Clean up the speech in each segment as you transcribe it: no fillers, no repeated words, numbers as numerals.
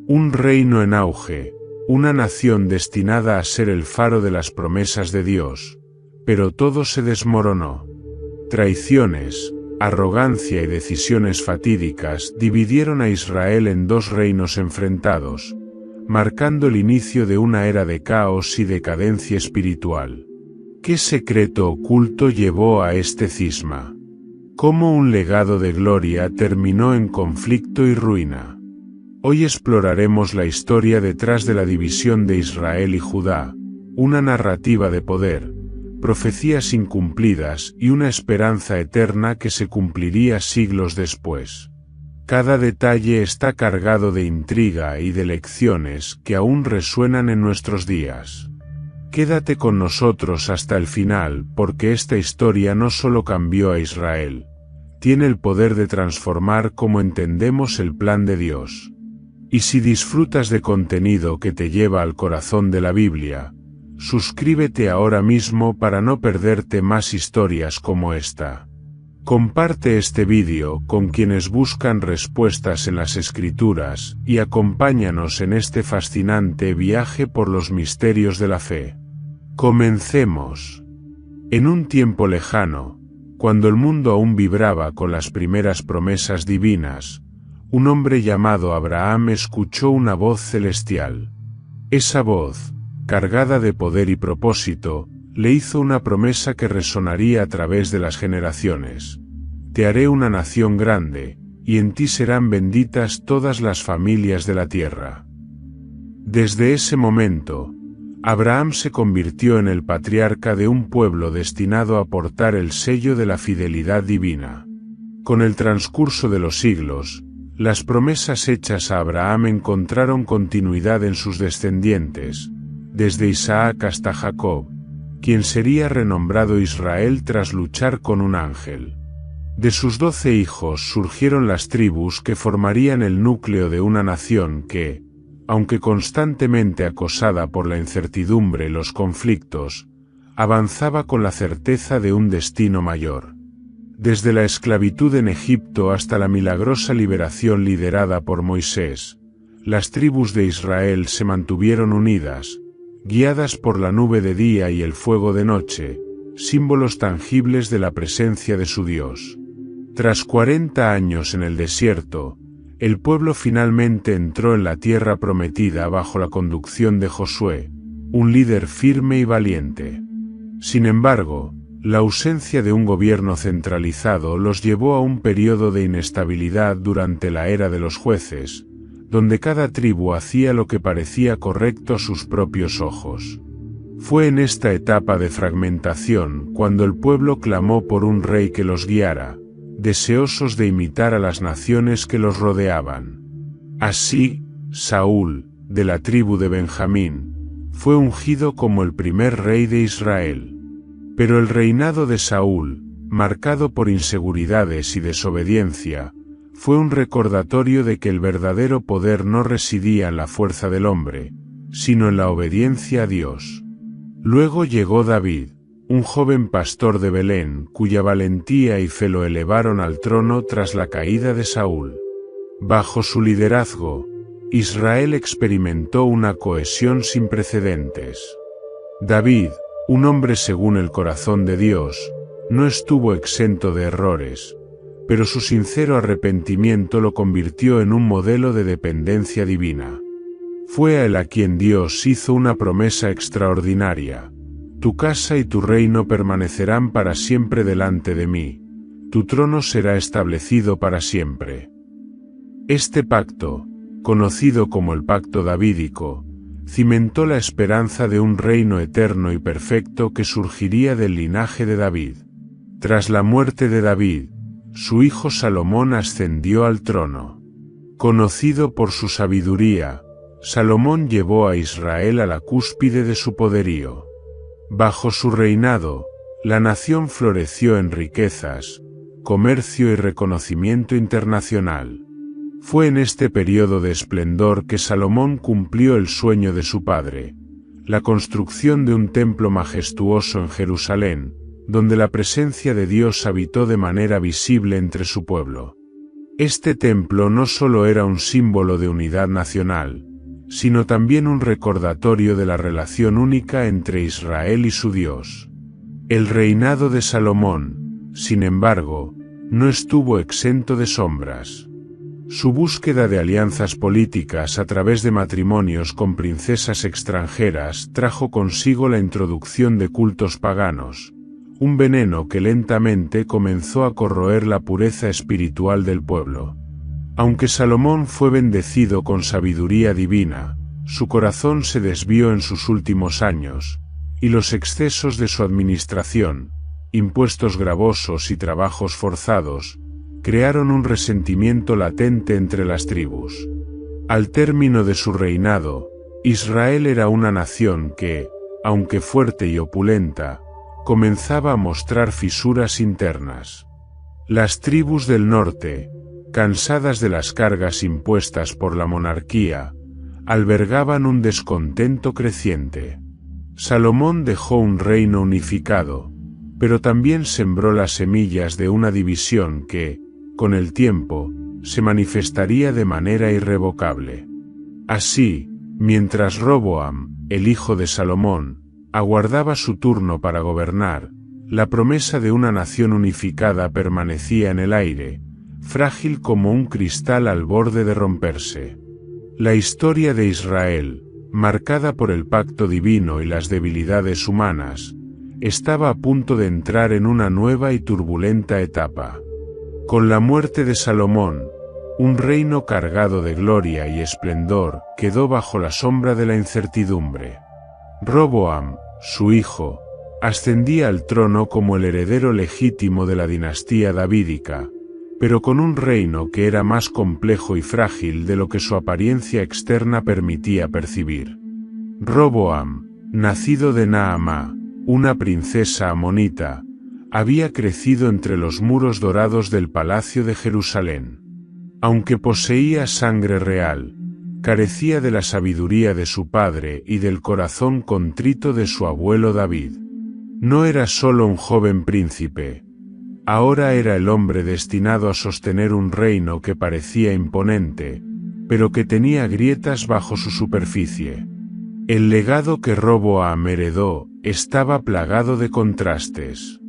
Un reino en auge, una nación destinada a ser el faro de las promesas de Dios, pero todo se desmoronó. Traiciones, arrogancia y decisiones fatídicas dividieron a Israel en dos reinos enfrentados, marcando el inicio de una era de caos y decadencia espiritual. ¿Qué secreto oculto llevó a este cisma? ¿Cómo un legado de gloria terminó en conflicto y ruina? Hoy exploraremos la historia detrás de la división de Israel y Judá, una narrativa de poder, profecías incumplidas y una esperanza eterna que se cumpliría siglos después. Cada detalle está cargado de intriga y de lecciones que aún resuenan en nuestros días. Quédate con nosotros hasta el final porque esta historia no solo cambió a Israel, tiene el poder de transformar cómo entendemos el plan de Dios. Y si disfrutas de contenido que te lleva al corazón de la Biblia, suscríbete ahora mismo para no perderte más historias como esta. Comparte este vídeo con quienes buscan respuestas en las Escrituras y acompáñanos en este fascinante viaje por los misterios de la fe. Comencemos. En un tiempo lejano, cuando el mundo aún vibraba con las primeras promesas divinas, un hombre llamado Abraham escuchó una voz celestial. Esa voz, cargada de poder y propósito, le hizo una promesa que resonaría a través de las generaciones. Te haré una nación grande, y en ti serán benditas todas las familias de la tierra. Desde ese momento, Abraham se convirtió en el patriarca de un pueblo destinado a portar el sello de la fidelidad divina. Con el transcurso de los siglos, las promesas hechas a Abraham encontraron continuidad en sus descendientes, desde Isaac hasta Jacob, quien sería renombrado Israel tras luchar con un ángel. De sus 12 hijos surgieron las tribus que formarían el núcleo de una nación que, aunque constantemente acosada por la incertidumbre y los conflictos, avanzaba con la certeza de un destino mayor. Desde la esclavitud en Egipto hasta la milagrosa liberación liderada por Moisés, las tribus de Israel se mantuvieron unidas, guiadas por la nube de día y el fuego de noche, símbolos tangibles de la presencia de su Dios. Tras 40 años en el desierto, el pueblo finalmente entró en la tierra prometida bajo la conducción de Josué, un líder firme y valiente. Sin embargo, la ausencia de un gobierno centralizado los llevó a un periodo de inestabilidad durante la era de los jueces, donde cada tribu hacía lo que parecía correcto a sus propios ojos. Fue en esta etapa de fragmentación cuando el pueblo clamó por un rey que los guiara, deseosos de imitar a las naciones que los rodeaban. Así, Saúl, de la tribu de Benjamín, fue ungido como el primer rey de Israel. Pero el reinado de Saúl, marcado por inseguridades y desobediencia, fue un recordatorio de que el verdadero poder no residía en la fuerza del hombre, sino en la obediencia a Dios. Luego llegó David, un joven pastor de Belén, cuya valentía y fe lo elevaron al trono tras la caída de Saúl. Bajo su liderazgo, Israel experimentó una cohesión sin precedentes. David, un hombre según el corazón de Dios, no estuvo exento de errores, pero su sincero arrepentimiento lo convirtió en un modelo de dependencia divina. Fue a él a quien Dios hizo una promesa extraordinaria: tu casa y tu reino permanecerán para siempre delante de mí, tu trono será establecido para siempre. Este pacto, conocido como el Pacto Davídico, cimentó la esperanza de un reino eterno y perfecto que surgiría del linaje de David. Tras la muerte de David, su hijo Salomón ascendió al trono. Conocido por su sabiduría, Salomón llevó a Israel a la cúspide de su poderío. Bajo su reinado, la nación floreció en riquezas, comercio y reconocimiento internacional. Fue en este periodo de esplendor que Salomón cumplió el sueño de su padre, la construcción de un templo majestuoso en Jerusalén, donde la presencia de Dios habitó de manera visible entre su pueblo. Este templo no solo era un símbolo de unidad nacional, sino también un recordatorio de la relación única entre Israel y su Dios. El reinado de Salomón, sin embargo, no estuvo exento de sombras. Su búsqueda de alianzas políticas a través de matrimonios con princesas extranjeras trajo consigo la introducción de cultos paganos, un veneno que lentamente comenzó a corroer la pureza espiritual del pueblo. Aunque Salomón fue bendecido con sabiduría divina, su corazón se desvió en sus últimos años, y los excesos de su administración, impuestos gravosos y trabajos forzados, crearon un resentimiento latente entre las tribus. Al término de su reinado, Israel era una nación que, aunque fuerte y opulenta, comenzaba a mostrar fisuras internas. Las tribus del norte, cansadas de las cargas impuestas por la monarquía, albergaban un descontento creciente. Salomón dejó un reino unificado, pero también sembró las semillas de una división que, con el tiempo, se manifestaría de manera irrevocable. Así, mientras Roboam, el hijo de Salomón, aguardaba su turno para gobernar, la promesa de una nación unificada permanecía en el aire, frágil como un cristal al borde de romperse. La historia de Israel, marcada por el pacto divino y las debilidades humanas, estaba a punto de entrar en una nueva y turbulenta etapa. Con la muerte de Salomón, un reino cargado de gloria y esplendor quedó bajo la sombra de la incertidumbre. Roboam, su hijo, ascendía al trono como el heredero legítimo de la dinastía davídica, pero con un reino que era más complejo y frágil de lo que su apariencia externa permitía percibir. Roboam, nacido de Naamá, una princesa amonita, había crecido entre los muros dorados del palacio de Jerusalén. Aunque poseía sangre real, carecía de la sabiduría de su padre y del corazón contrito de su abuelo David. No era solo un joven príncipe, ahora era el hombre destinado a sostener un reino que parecía imponente, pero que tenía grietas bajo su superficie. El legado que Roboam heredó estaba plagado de contrastes.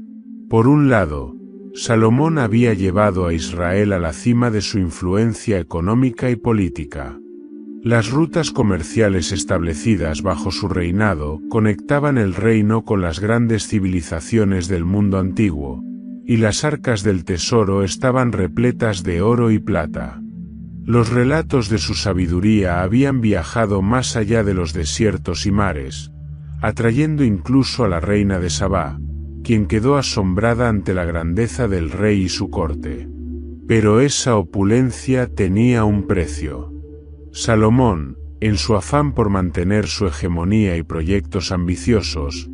Por un lado, Salomón había llevado a Israel a la cima de su influencia económica y política. Las rutas comerciales establecidas bajo su reinado conectaban el reino con las grandes civilizaciones del mundo antiguo, y las arcas del tesoro estaban repletas de oro y plata. Los relatos de su sabiduría habían viajado más allá de los desiertos y mares, atrayendo incluso a la reina de Sabá, quien quedó asombrada ante la grandeza del rey y su corte. Pero esa opulencia tenía un precio. Salomón, en su afán por mantener su hegemonía y proyectos ambiciosos,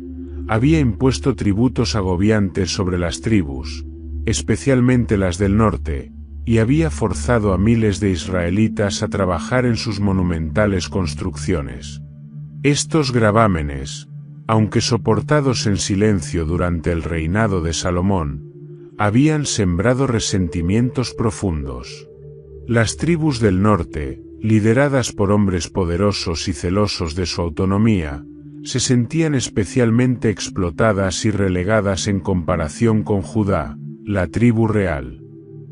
había impuesto tributos agobiantes sobre las tribus, especialmente las del norte, y había forzado a miles de israelitas a trabajar en sus monumentales construcciones. Estos gravámenes, aunque soportados en silencio durante el reinado de Salomón, habían sembrado resentimientos profundos. Las tribus del norte, lideradas por hombres poderosos y celosos de su autonomía, se sentían especialmente explotadas y relegadas en comparación con Judá, la tribu real.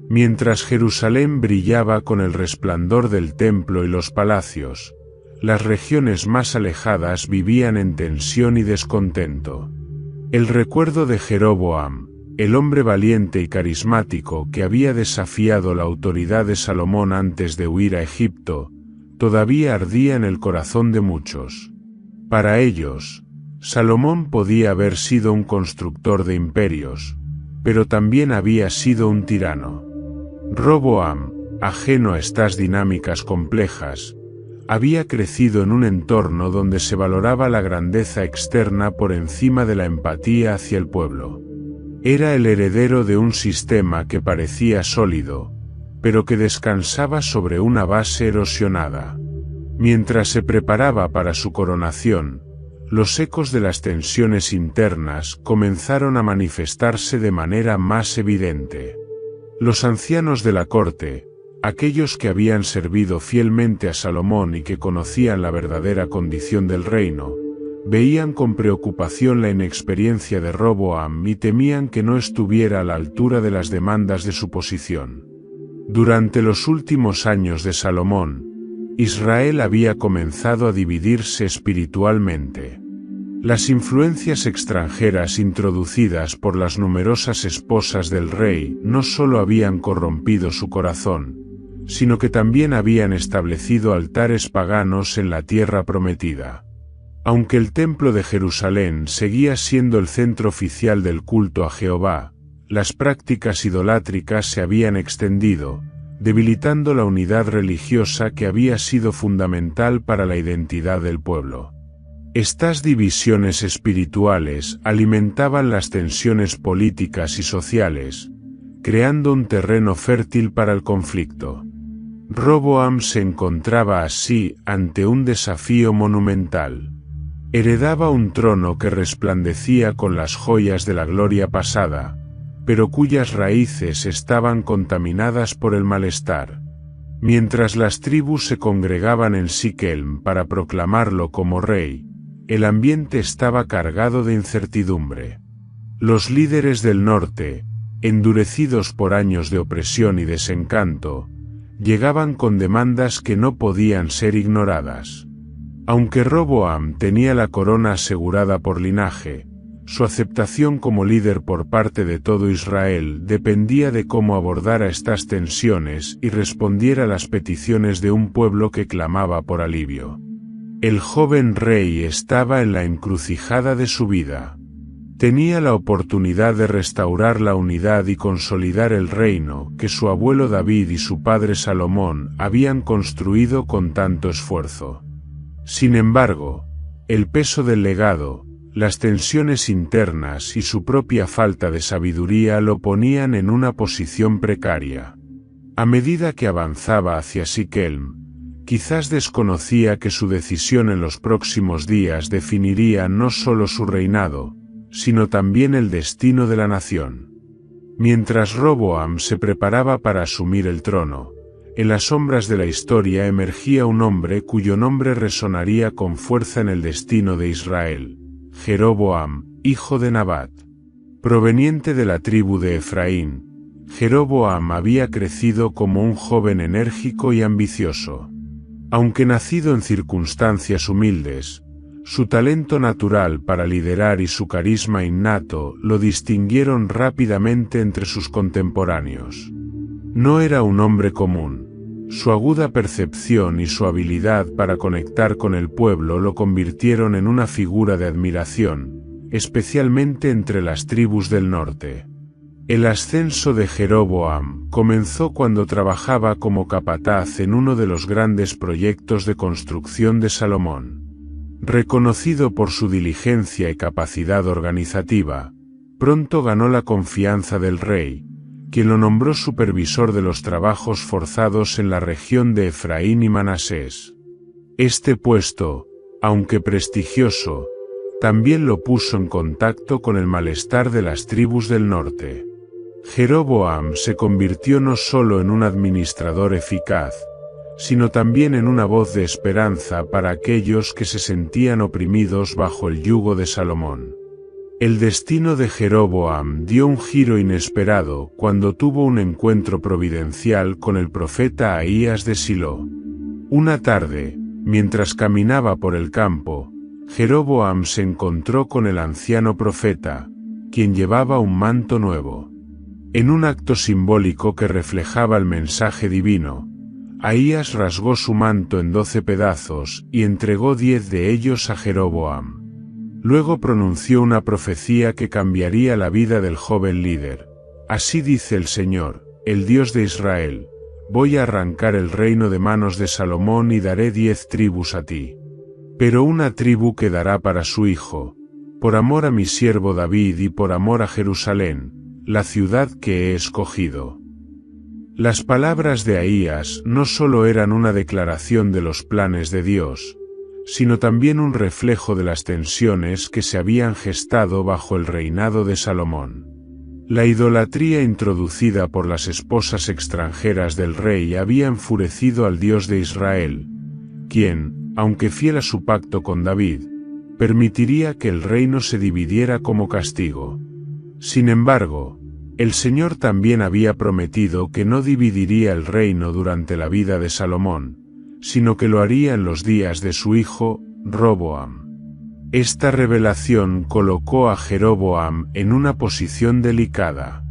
Mientras Jerusalén brillaba con el resplandor del templo y los palacios, las regiones más alejadas vivían en tensión y descontento. El recuerdo de Jeroboam, el hombre valiente y carismático que había desafiado la autoridad de Salomón antes de huir a Egipto, todavía ardía en el corazón de muchos. Para ellos, Salomón podía haber sido un constructor de imperios, pero también había sido un tirano. Roboam, ajeno a estas dinámicas complejas, había crecido en un entorno donde se valoraba la grandeza externa por encima de la empatía hacia el pueblo. Era el heredero de un sistema que parecía sólido, pero que descansaba sobre una base erosionada. Mientras se preparaba para su coronación, los ecos de las tensiones internas comenzaron a manifestarse de manera más evidente. Los ancianos de la corte, Aquellos que habían servido fielmente a Salomón y que conocían la verdadera condición del reino, veían con preocupación la inexperiencia de Roboam y temían que no estuviera a la altura de las demandas de su posición. Durante los últimos años de Salomón, Israel había comenzado a dividirse espiritualmente. Las influencias extranjeras introducidas por las numerosas esposas del rey no solo habían corrompido su corazón, sino que también habían establecido altares paganos en la tierra prometida. Aunque el templo de Jerusalén seguía siendo el centro oficial del culto a Jehová, las prácticas idolátricas se habían extendido, debilitando la unidad religiosa que había sido fundamental para la identidad del pueblo. Estas divisiones espirituales alimentaban las tensiones políticas y sociales, creando un terreno fértil para el conflicto. Roboam se encontraba así ante un desafío monumental. Heredaba un trono que resplandecía con las joyas de la gloria pasada, pero cuyas raíces estaban contaminadas por el malestar. Mientras las tribus se congregaban en Siquem para proclamarlo como rey, el ambiente estaba cargado de incertidumbre. Los líderes del norte, endurecidos por años de opresión y desencanto, llegaban con demandas que no podían ser ignoradas. Aunque Roboam tenía la corona asegurada por linaje, su aceptación como líder por parte de todo Israel dependía de cómo abordara estas tensiones y respondiera a las peticiones de un pueblo que clamaba por alivio. El joven rey estaba en la encrucijada de su vida. Tenía la oportunidad de restaurar la unidad y consolidar el reino que su abuelo David y su padre Salomón habían construido con tanto esfuerzo. Sin embargo, el peso del legado, las tensiones internas y su propia falta de sabiduría lo ponían en una posición precaria. A medida que avanzaba hacia Siquem, quizás desconocía que su decisión en los próximos días definiría no solo su reinado, sino también el destino de la nación. Mientras Roboam se preparaba para asumir el trono, en las sombras de la historia emergía un hombre cuyo nombre resonaría con fuerza en el destino de Israel: Jeroboam, hijo de Nabat. Proveniente de la tribu de Efraín, Jeroboam había crecido como un joven enérgico y ambicioso. Aunque nacido en circunstancias humildes, su talento natural para liderar y su carisma innato lo distinguieron rápidamente entre sus contemporáneos. No era un hombre común. Su aguda percepción y su habilidad para conectar con el pueblo lo convirtieron en una figura de admiración, especialmente entre las tribus del norte. El ascenso de Jeroboam comenzó cuando trabajaba como capataz en uno de los grandes proyectos de construcción de Salomón. Reconocido por su diligencia y capacidad organizativa, pronto ganó la confianza del rey, quien lo nombró supervisor de los trabajos forzados en la región de Efraín y Manasés. Este puesto, aunque prestigioso, también lo puso en contacto con el malestar de las tribus del norte. Jeroboam se convirtió no solo en un administrador eficaz, sino también en una voz de esperanza para aquellos que se sentían oprimidos bajo el yugo de Salomón. El destino de Jeroboam dio un giro inesperado cuando tuvo un encuentro providencial con el profeta Ahías de Silo. Una tarde, mientras caminaba por el campo, Jeroboam se encontró con el anciano profeta, quien llevaba un manto nuevo. En un acto simbólico que reflejaba el mensaje divino, Ahías rasgó su manto en 12 pedazos y entregó 10 de ellos a Jeroboam. Luego pronunció una profecía que cambiaría la vida del joven líder. Así dice el Señor, el Dios de Israel: voy a arrancar el reino de manos de Salomón y daré 10 tribus a ti. Pero una tribu quedará para su hijo, por amor a mi siervo David y por amor a Jerusalén, la ciudad que he escogido. Las palabras de Ahías no solo eran una declaración de los planes de Dios, sino también un reflejo de las tensiones que se habían gestado bajo el reinado de Salomón. La idolatría introducida por las esposas extranjeras del rey había enfurecido al Dios de Israel, quien, aunque fiel a su pacto con David, permitiría que el reino se dividiera como castigo. Sin embargo, el Señor también había prometido que no dividiría el reino durante la vida de Salomón, sino que lo haría en los días de su hijo, Roboam. Esta revelación colocó a Jeroboam en una posición delicada.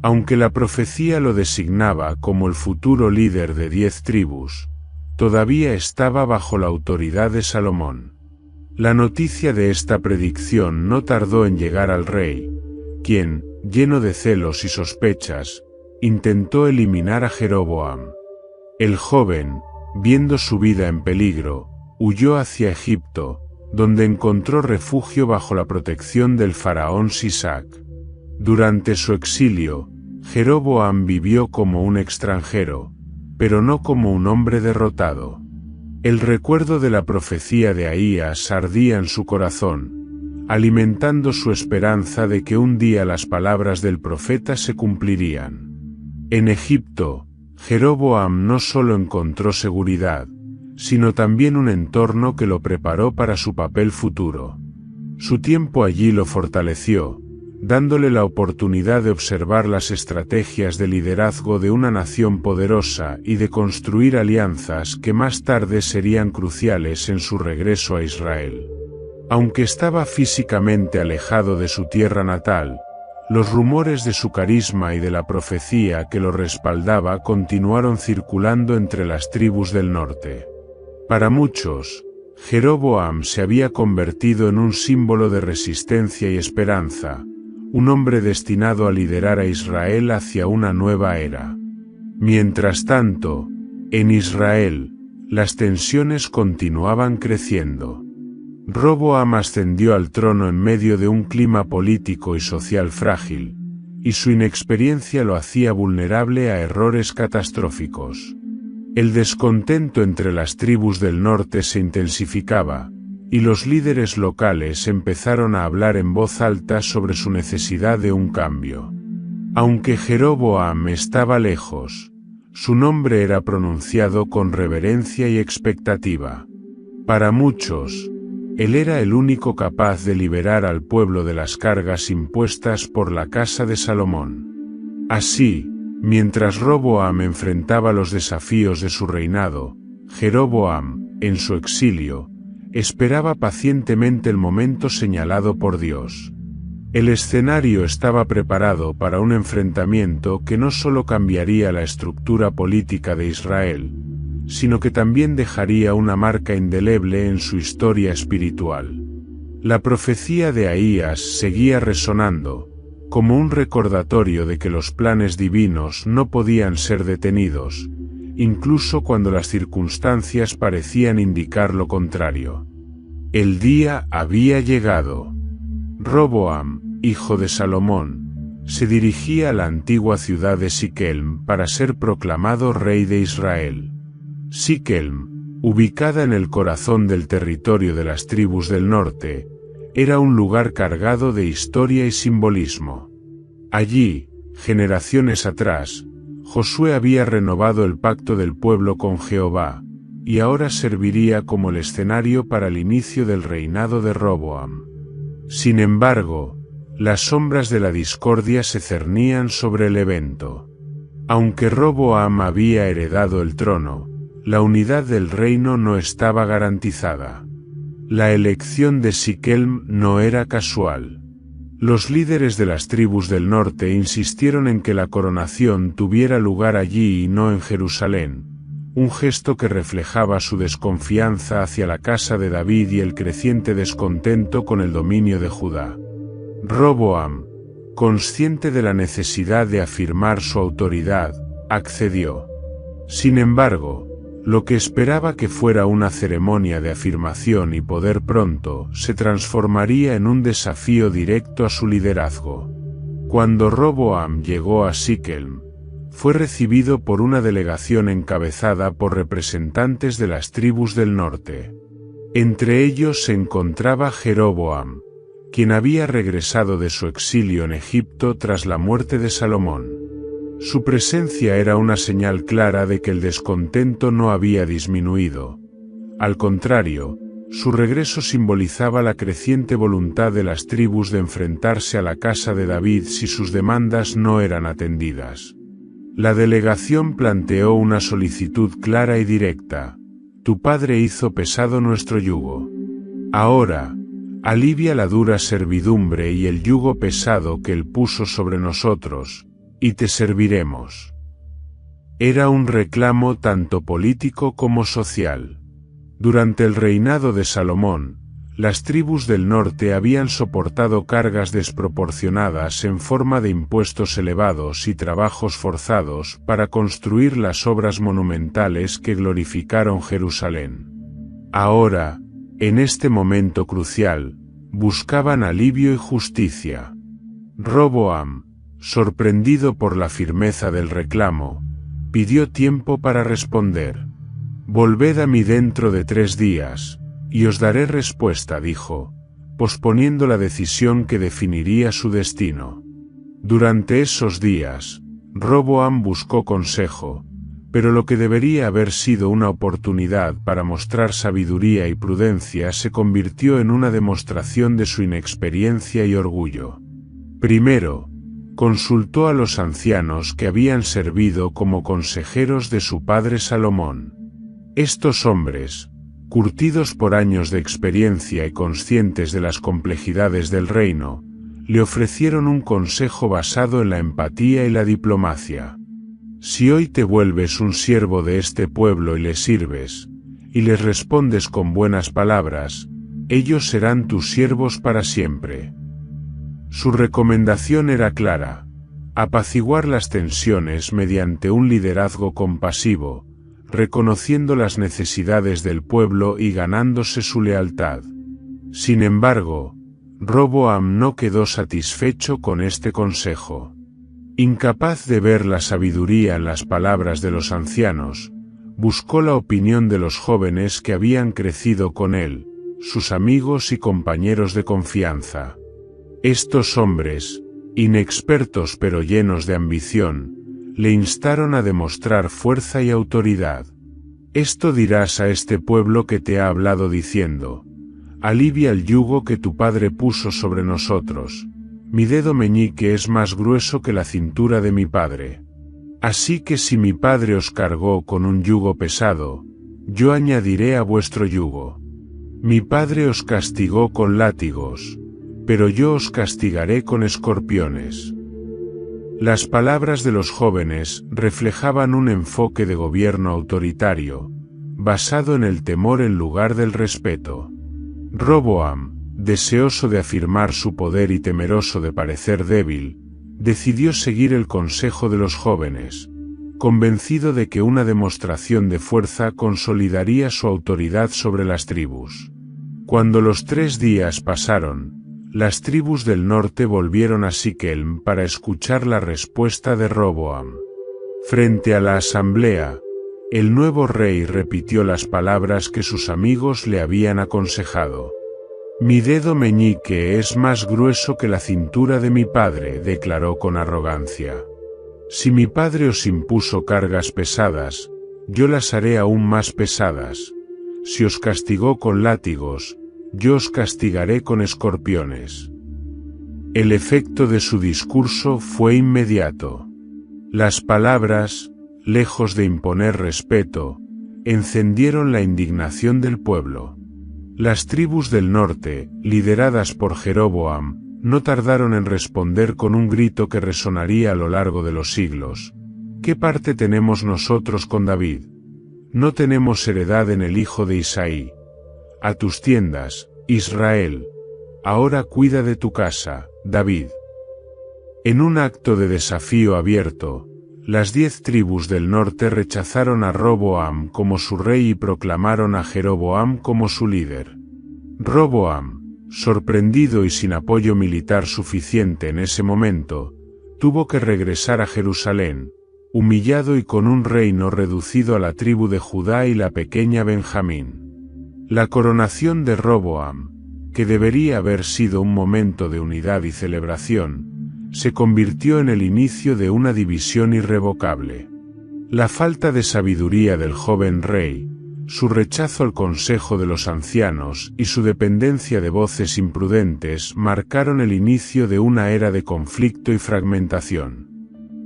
Aunque la profecía lo designaba como el futuro líder de 10 tribus, todavía estaba bajo la autoridad de Salomón. La noticia de esta predicción no tardó en llegar al rey, quien, lleno de celos y sospechas, intentó eliminar a Jeroboam. El joven, viendo su vida en peligro, huyó hacia Egipto, donde encontró refugio bajo la protección del faraón Sisac. Durante su exilio, Jeroboam vivió como un extranjero, pero no como un hombre derrotado. El recuerdo de la profecía de Ahías ardía en su corazón, alimentando su esperanza de que un día las palabras del profeta se cumplirían. En Egipto, Jeroboam no solo encontró seguridad, sino también un entorno que lo preparó para su papel futuro. Su tiempo allí lo fortaleció, dándole la oportunidad de observar las estrategias de liderazgo de una nación poderosa y de construir alianzas que más tarde serían cruciales en su regreso a Israel. Aunque estaba físicamente alejado de su tierra natal, los rumores de su carisma y de la profecía que lo respaldaba continuaron circulando entre las tribus del norte. Para muchos, Jeroboam se había convertido en un símbolo de resistencia y esperanza, un hombre destinado a liderar a Israel hacia una nueva era. Mientras tanto, en Israel, las tensiones continuaban creciendo. Roboam ascendió al trono en medio de un clima político y social frágil, y su inexperiencia lo hacía vulnerable a errores catastróficos. El descontento entre las tribus del norte se intensificaba, y los líderes locales empezaron a hablar en voz alta sobre su necesidad de un cambio. Aunque Jeroboam estaba lejos, su nombre era pronunciado con reverencia y expectativa. Para muchos, él era el único capaz de liberar al pueblo de las cargas impuestas por la casa de Salomón. Así, mientras Roboam enfrentaba los desafíos de su reinado, Jeroboam, en su exilio, esperaba pacientemente el momento señalado por Dios. El escenario estaba preparado para un enfrentamiento que no solo cambiaría la estructura política de Israel, sino que también dejaría una marca indeleble en su historia espiritual. La profecía de Ahías seguía resonando, como un recordatorio de que los planes divinos no podían ser detenidos, incluso cuando las circunstancias parecían indicar lo contrario. El día había llegado. Roboam, hijo de Salomón, se dirigía a la antigua ciudad de Siquelm para ser proclamado rey de Israel. Siquelm, ubicada en el corazón del territorio de las tribus del norte, era un lugar cargado de historia y simbolismo. Allí, generaciones atrás, Josué había renovado el pacto del pueblo con Jehová, y ahora serviría como el escenario para el inicio del reinado de Roboam. Sin embargo, las sombras de la discordia se cernían sobre el evento. Aunque Roboam había heredado el trono, la unidad del reino no estaba garantizada. La elección de Siquelm no era casual. Los líderes de las tribus del norte insistieron en que la coronación tuviera lugar allí y no en Jerusalén, un gesto que reflejaba su desconfianza hacia la casa de David y el creciente descontento con el dominio de Judá. Roboam, consciente de la necesidad de afirmar su autoridad, accedió. Sin embargo, lo que esperaba que fuera una ceremonia de afirmación y poder pronto, se transformaría en un desafío directo a su liderazgo. Cuando Roboam llegó a Siquelm, fue recibido por una delegación encabezada por representantes de las tribus del norte. Entre ellos se encontraba Jeroboam, quien había regresado de su exilio en Egipto tras la muerte de Salomón. Su presencia era una señal clara de que el descontento no había disminuido. Al contrario, su regreso simbolizaba la creciente voluntad de las tribus de enfrentarse a la casa de David si sus demandas no eran atendidas. La delegación planteó una solicitud clara y directa: tu padre hizo pesado nuestro yugo. Ahora, alivia la dura servidumbre y el yugo pesado que él puso sobre nosotros, y te serviremos. Era un reclamo tanto político como social. Durante el reinado de Salomón, las tribus del norte habían soportado cargas desproporcionadas en forma de impuestos elevados y trabajos forzados para construir las obras monumentales que glorificaron Jerusalén. Ahora, en este momento crucial, buscaban alivio y justicia. Roboam, sorprendido por la firmeza del reclamo, pidió tiempo para responder. «Volved a mí dentro de 3 días, y os daré respuesta», dijo, posponiendo la decisión que definiría su destino. Durante esos días, Roboam buscó consejo, pero lo que debería haber sido una oportunidad para mostrar sabiduría y prudencia se convirtió en una demostración de su inexperiencia y orgullo. Primero, consultó a los ancianos que habían servido como consejeros de su padre Salomón. Estos hombres, curtidos por años de experiencia y conscientes de las complejidades del reino, le ofrecieron un consejo basado en la empatía y la diplomacia. Si hoy te vuelves un siervo de este pueblo y les sirves, y les respondes con buenas palabras, ellos serán tus siervos para siempre. Su recomendación era clara: apaciguar las tensiones mediante un liderazgo compasivo, reconociendo las necesidades del pueblo y ganándose su lealtad. Sin embargo, Roboam no quedó satisfecho con este consejo. Incapaz de ver la sabiduría en las palabras de los ancianos, buscó la opinión de los jóvenes que habían crecido con él, sus amigos y compañeros de confianza. Estos hombres, inexpertos pero llenos de ambición, le instaron a demostrar fuerza y autoridad. Esto dirás a este pueblo que te ha hablado diciendo: alivia el yugo que tu padre puso sobre nosotros. Mi dedo meñique es más grueso que la cintura de mi padre. Así que si mi padre os cargó con un yugo pesado, yo añadiré a vuestro yugo. Mi padre os castigó con látigos, pero yo os castigaré con escorpiones. Las palabras de los jóvenes reflejaban un enfoque de gobierno autoritario, basado en el temor en lugar del respeto. Roboam, deseoso de afirmar su poder y temeroso de parecer débil, decidió seguir el consejo de los jóvenes, convencido de que una demostración de fuerza consolidaría su autoridad sobre las tribus. Cuando los 3 días pasaron, las tribus del norte volvieron a Siquem para escuchar la respuesta de Roboam. Frente a la asamblea, el nuevo rey repitió las palabras que sus amigos le habían aconsejado. «Mi dedo meñique es más grueso que la cintura de mi padre», declaró con arrogancia. «Si mi padre os impuso cargas pesadas, yo las haré aún más pesadas. Si os castigó con látigos, yo os castigaré con escorpiones». El efecto de su discurso fue inmediato. Las palabras, lejos de imponer respeto, encendieron la indignación del pueblo. Las tribus del norte, lideradas por Jeroboam, no tardaron en responder con un grito que resonaría a lo largo de los siglos: ¿qué parte tenemos nosotros con David? No tenemos heredad en el hijo de Isaí. A tus tiendas, Israel. Ahora cuida de tu casa, David. En un acto de desafío abierto, las 10 tribus del norte rechazaron a Roboam como su rey y proclamaron a Jeroboam como su líder. Roboam, sorprendido y sin apoyo militar suficiente en ese momento, tuvo que regresar a Jerusalén, humillado y con un reino reducido a la tribu de Judá y la pequeña Benjamín. La coronación de Roboam, que debería haber sido un momento de unidad y celebración, se convirtió en el inicio de una división irrevocable. La falta de sabiduría del joven rey, su rechazo al consejo de los ancianos y su dependencia de voces imprudentes marcaron el inicio de una era de conflicto y fragmentación.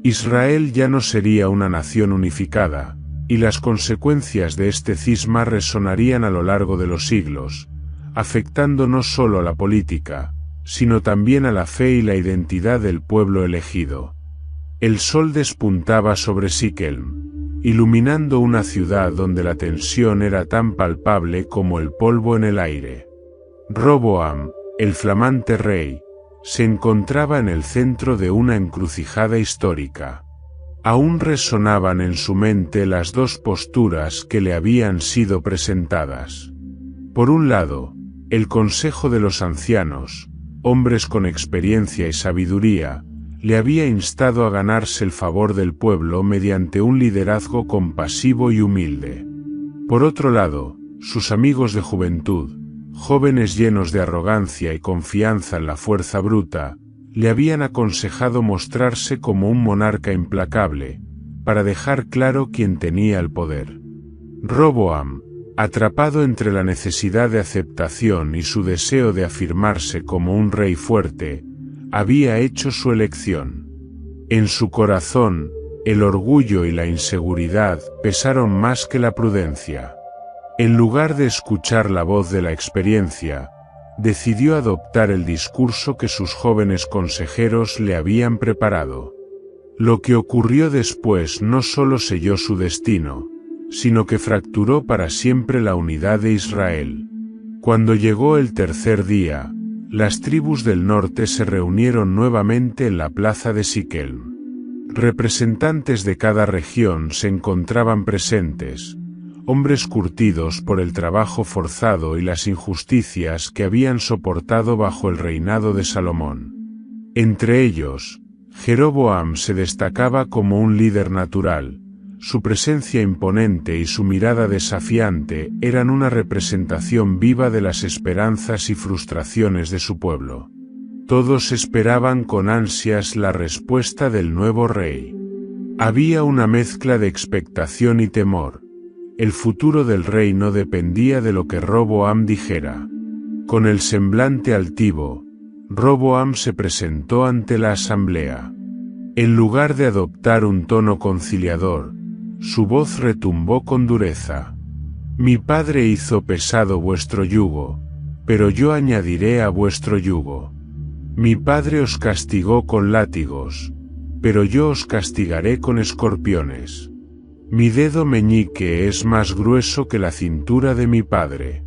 Israel ya no sería una nación unificada, y las consecuencias de este cisma resonarían a lo largo de los siglos, afectando no solo a la política, sino también a la fe y la identidad del pueblo elegido. El sol despuntaba sobre Siquelm, iluminando una ciudad donde la tensión era tan palpable como el polvo en el aire. Roboam, el flamante rey, se encontraba en el centro de una encrucijada histórica. Aún resonaban en su mente las dos posturas que le habían sido presentadas. Por un lado, el consejo de los ancianos, hombres con experiencia y sabiduría, le había instado a ganarse el favor del pueblo mediante un liderazgo compasivo y humilde. Por otro lado, sus amigos de juventud, jóvenes llenos de arrogancia y confianza en la fuerza bruta, le habían aconsejado mostrarse como un monarca implacable, para dejar claro quién tenía el poder. Roboam, atrapado entre la necesidad de aceptación y su deseo de afirmarse como un rey fuerte, había hecho su elección. En su corazón, el orgullo y la inseguridad pesaron más que la prudencia. En lugar de escuchar la voz de la experiencia, decidió adoptar el discurso que sus jóvenes consejeros le habían preparado. Lo que ocurrió después no solo selló su destino, sino que fracturó para siempre la unidad de Israel. Cuando llegó el tercer día, las tribus del norte se reunieron nuevamente en la plaza de Siquelm. Representantes de cada región se encontraban presentes, hombres curtidos por el trabajo forzado y las injusticias que habían soportado bajo el reinado de Salomón. Entre ellos, Jeroboam se destacaba como un líder natural. Su presencia imponente y su mirada desafiante eran una representación viva de las esperanzas y frustraciones de su pueblo. Todos esperaban con ansias la respuesta del nuevo rey. Había una mezcla de expectación y temor. El futuro del reino dependía de lo que Roboam dijera. Con el semblante altivo, Roboam se presentó ante la asamblea. En lugar de adoptar un tono conciliador, su voz retumbó con dureza. Mi padre hizo pesado vuestro yugo, pero yo añadiré a vuestro yugo. Mi padre os castigó con látigos, pero yo os castigaré con escorpiones. Mi dedo meñique es más grueso que la cintura de mi padre.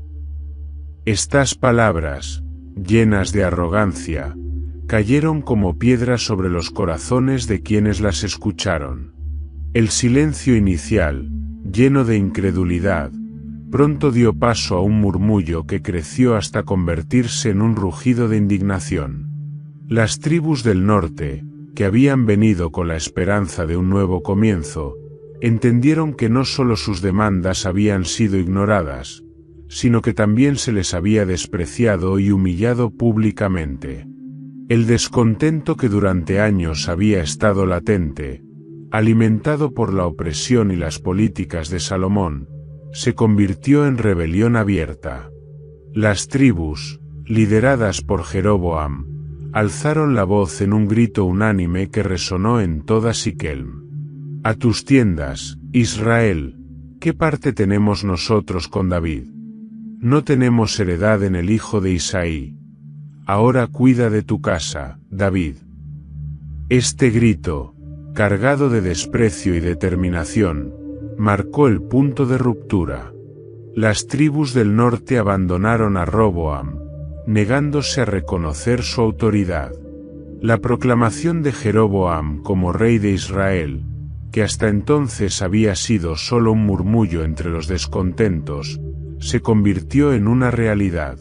Estas palabras, llenas de arrogancia, cayeron como piedras sobre los corazones de quienes las escucharon. El silencio inicial, lleno de incredulidad, pronto dio paso a un murmullo que creció hasta convertirse en un rugido de indignación. Las tribus del norte, que habían venido con la esperanza de un nuevo comienzo, entendieron que no solo sus demandas habían sido ignoradas, sino que también se les había despreciado y humillado públicamente. El descontento que durante años había estado latente, alimentado por la opresión y las políticas de Salomón, se convirtió en rebelión abierta. Las tribus, lideradas por Jeroboam, alzaron la voz en un grito unánime que resonó en toda Siquelm. A tus tiendas, Israel, ¿qué parte tenemos nosotros con David? No tenemos heredad en el hijo de Isaí. Ahora cuida de tu casa, David. Este grito, cargado de desprecio y determinación, marcó el punto de ruptura. Las tribus del norte abandonaron a Roboam, negándose a reconocer su autoridad. La proclamación de Jeroboam como rey de Israel, que hasta entonces había sido solo un murmullo entre los descontentos, se convirtió en una realidad.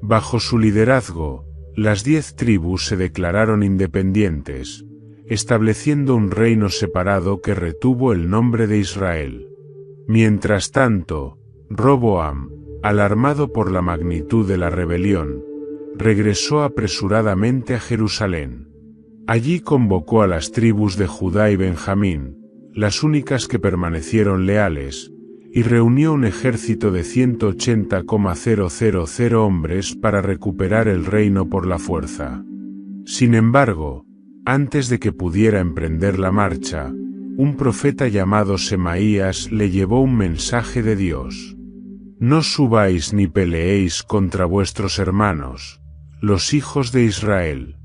Bajo su liderazgo, las 10 tribus se declararon independientes, estableciendo un reino separado que retuvo el nombre de Israel. Mientras tanto, Roboam, alarmado por la magnitud de la rebelión, regresó apresuradamente a Jerusalén. Allí convocó a las tribus de Judá y Benjamín, las únicas que permanecieron leales, y reunió un ejército de 180,000 hombres para recuperar el reino por la fuerza. Sin embargo, antes de que pudiera emprender la marcha, un profeta llamado Semaías le llevó un mensaje de Dios. No subáis ni peleéis contra vuestros hermanos, los hijos de Israel.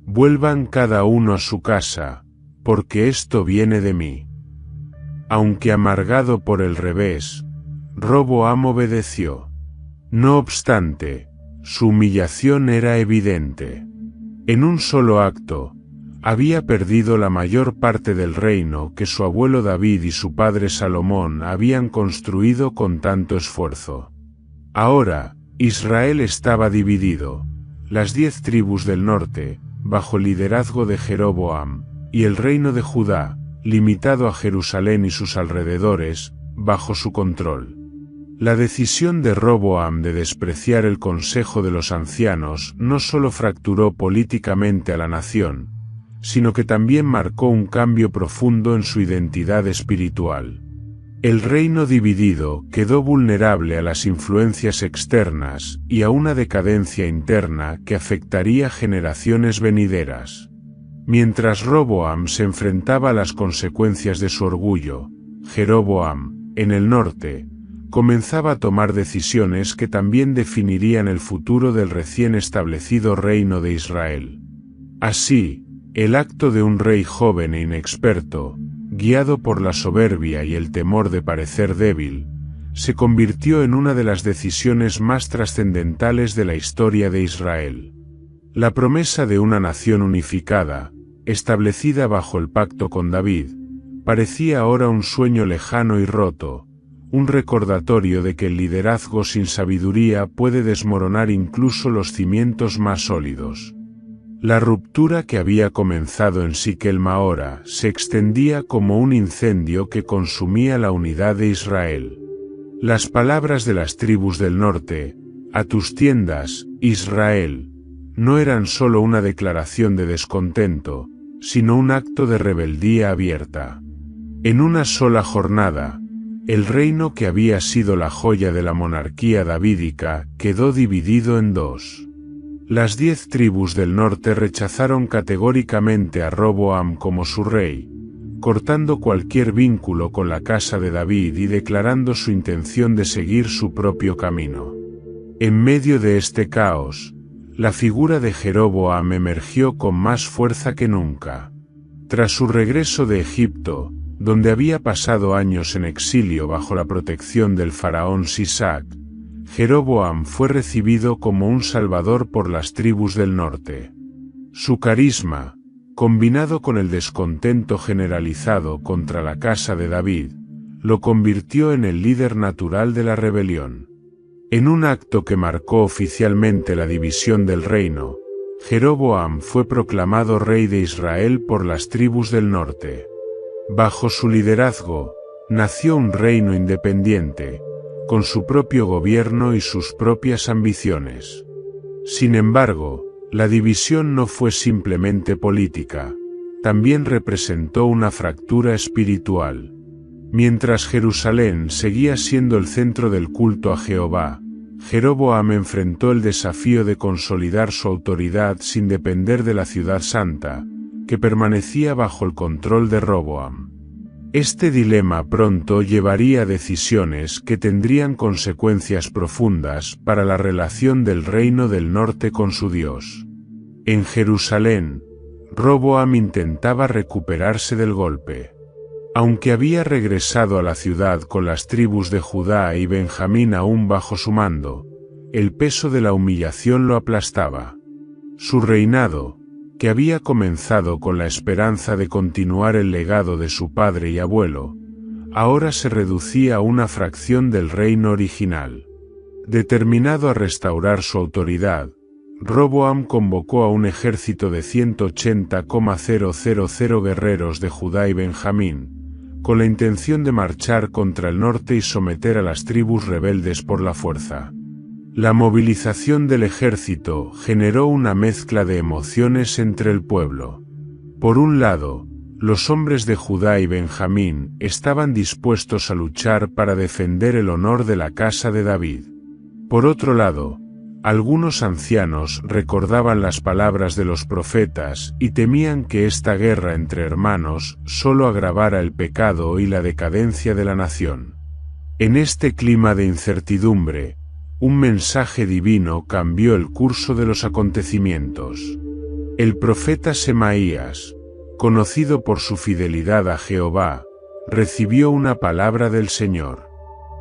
Vuelvan cada uno a su casa, porque esto viene de mí. Aunque amargado por el revés, Roboam obedeció. No obstante, su humillación era evidente. En un solo acto, había perdido la mayor parte del reino que su abuelo David y su padre Salomón habían construido con tanto esfuerzo. Ahora, Israel estaba dividido. Las 10 tribus del norte, bajo el liderazgo de Jeroboam, y el reino de Judá, limitado a Jerusalén y sus alrededores, bajo su control. La decisión de Roboam de despreciar el consejo de los ancianos no solo fracturó políticamente a la nación, sino que también marcó un cambio profundo en su identidad espiritual. El reino dividido quedó vulnerable a las influencias externas y a una decadencia interna que afectaría generaciones venideras. Mientras Roboam se enfrentaba a las consecuencias de su orgullo, Jeroboam, en el norte, comenzaba a tomar decisiones que también definirían el futuro del recién establecido reino de Israel. Así, el acto de un rey joven e inexperto, guiado por la soberbia y el temor de parecer débil, se convirtió en una de las decisiones más trascendentales de la historia de Israel. La promesa de una nación unificada, establecida bajo el pacto con David, parecía ahora un sueño lejano y roto, un recordatorio de que el liderazgo sin sabiduría puede desmoronar incluso los cimientos más sólidos. La ruptura que había comenzado en Siquem ahora se extendía como un incendio que consumía la unidad de Israel. Las palabras de las tribus del norte, «A tus tiendas, Israel», no eran solo una declaración de descontento, sino un acto de rebeldía abierta. En una sola jornada, el reino que había sido la joya de la monarquía davídica quedó dividido en dos. Las 10 tribus del norte rechazaron categóricamente a Roboam como su rey, cortando cualquier vínculo con la casa de David y declarando su intención de seguir su propio camino. En medio de este caos, la figura de Jeroboam emergió con más fuerza que nunca. Tras su regreso de Egipto, donde había pasado años en exilio bajo la protección del faraón Sisac, Jeroboam fue recibido como un salvador por las tribus del norte. Su carisma, combinado con el descontento generalizado contra la casa de David, lo convirtió en el líder natural de la rebelión. En un acto que marcó oficialmente la división del reino, Jeroboam fue proclamado rey de Israel por las tribus del norte. Bajo su liderazgo, nació un reino independiente, con su propio gobierno y sus propias ambiciones. Sin embargo, la división no fue simplemente política, también representó una fractura espiritual. Mientras Jerusalén seguía siendo el centro del culto a Jehová, Jeroboam enfrentó el desafío de consolidar su autoridad sin depender de la ciudad santa, que permanecía bajo el control de Roboam. Este dilema pronto llevaría a decisiones que tendrían consecuencias profundas para la relación del reino del norte con su Dios. En Jerusalén, Roboam intentaba recuperarse del golpe. Aunque había regresado a la ciudad con las tribus de Judá y Benjamín aún bajo su mando, el peso de la humillación lo aplastaba. Su reinado, que había comenzado con la esperanza de continuar el legado de su padre y abuelo, ahora se reducía a una fracción del reino original. Determinado a restaurar su autoridad, Roboam convocó a un ejército de 180,000 guerreros de Judá y Benjamín, con la intención de marchar contra el norte y someter a las tribus rebeldes por la fuerza. La movilización del ejército generó una mezcla de emociones entre el pueblo. Por un lado, los hombres de Judá y Benjamín estaban dispuestos a luchar para defender el honor de la casa de David. Por otro lado, algunos ancianos recordaban las palabras de los profetas y temían que esta guerra entre hermanos solo agravara el pecado y la decadencia de la nación. En este clima de incertidumbre, un mensaje divino cambió el curso de los acontecimientos. El profeta Semaías, conocido por su fidelidad a Jehová, recibió una palabra del Señor.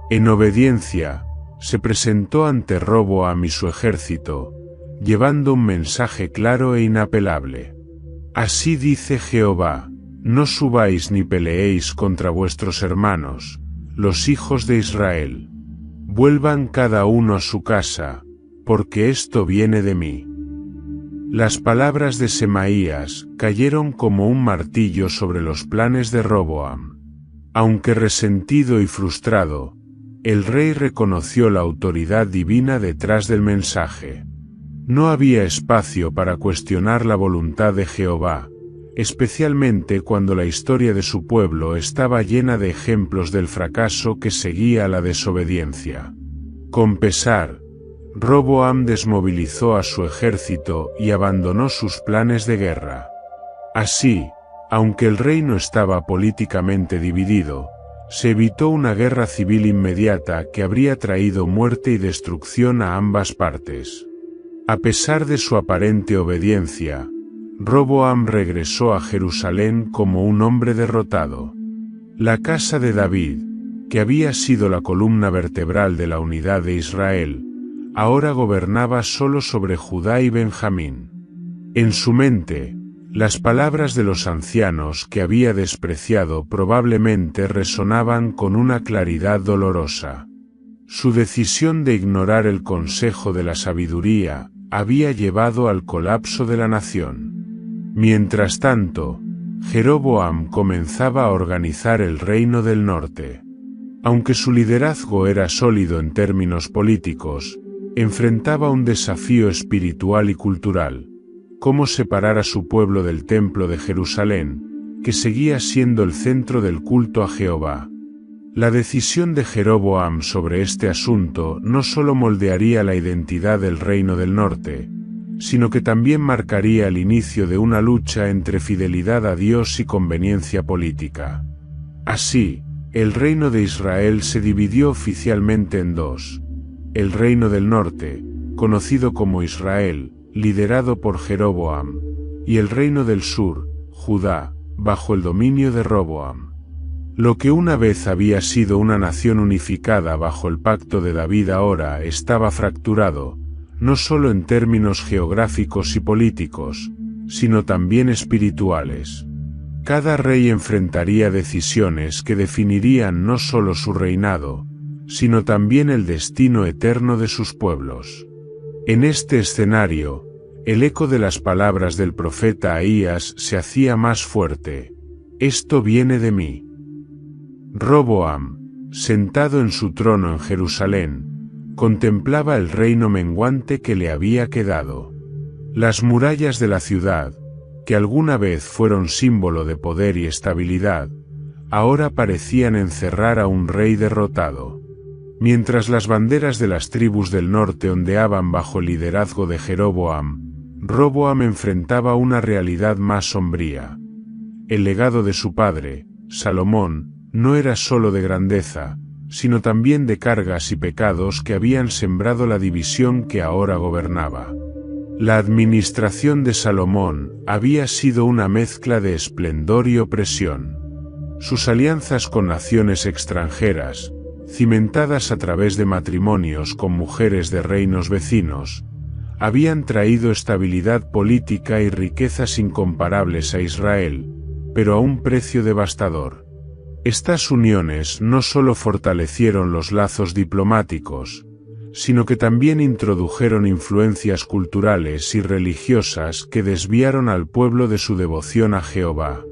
En obediencia, se presentó ante Roboam y su ejército, llevando un mensaje claro e inapelable. Así dice Jehová: no subáis ni peleéis contra vuestros hermanos, los hijos de Israel. Vuelvan cada uno a su casa, porque esto viene de mí. Las palabras de Semaías cayeron como un martillo sobre los planes de Roboam. Aunque resentido y frustrado, el rey reconoció la autoridad divina detrás del mensaje. No había espacio para cuestionar la voluntad de Jehová, especialmente cuando la historia de su pueblo estaba llena de ejemplos del fracaso que seguía a la desobediencia. Con pesar, Roboam desmovilizó a su ejército y abandonó sus planes de guerra. Así, aunque el reino estaba políticamente dividido, se evitó una guerra civil inmediata que habría traído muerte y destrucción a ambas partes. A pesar de su aparente obediencia, Roboam regresó a Jerusalén como un hombre derrotado. La casa de David, que había sido la columna vertebral de la unidad de Israel, ahora gobernaba solo sobre Judá y Benjamín. En su mente, las palabras de los ancianos que había despreciado probablemente resonaban con una claridad dolorosa. Su decisión de ignorar el consejo de la sabiduría había llevado al colapso de la nación. Mientras tanto, Jeroboam comenzaba a organizar el reino del norte. Aunque su liderazgo era sólido en términos políticos, enfrentaba un desafío espiritual y cultural: cómo separar a su pueblo del templo de Jerusalén, que seguía siendo el centro del culto a Jehová. La decisión de Jeroboam sobre este asunto no solo moldearía la identidad del reino del norte, sino que también marcaría el inicio de una lucha entre fidelidad a Dios y conveniencia política. Así, el reino de Israel se dividió oficialmente en dos: el reino del norte, conocido como Israel, liderado por Jeroboam, y el reino del sur, Judá, bajo el dominio de Roboam. Lo que una vez había sido una nación unificada bajo el pacto de David ahora estaba fracturado, no solo en términos geográficos y políticos, sino también espirituales. Cada rey enfrentaría decisiones que definirían no solo su reinado, sino también el destino eterno de sus pueblos. En este escenario, el eco de las palabras del profeta Ahías se hacía más fuerte: esto viene de mí. Roboam, sentado en su trono en Jerusalén, contemplaba el reino menguante que le había quedado. Las murallas de la ciudad, que alguna vez fueron símbolo de poder y estabilidad, ahora parecían encerrar a un rey derrotado. Mientras las banderas de las tribus del norte ondeaban bajo el liderazgo de Jeroboam, Roboam enfrentaba una realidad más sombría. El legado de su padre, Salomón, no era solo de grandeza, sino también de cargas y pecados que habían sembrado la división que ahora gobernaba. La administración de Salomón había sido una mezcla de esplendor y opresión. Sus alianzas con naciones extranjeras, cimentadas a través de matrimonios con mujeres de reinos vecinos, habían traído estabilidad política y riquezas incomparables a Israel, pero a un precio devastador. Estas uniones no solo fortalecieron los lazos diplomáticos, sino que también introdujeron influencias culturales y religiosas que desviaron al pueblo de su devoción a Jehová.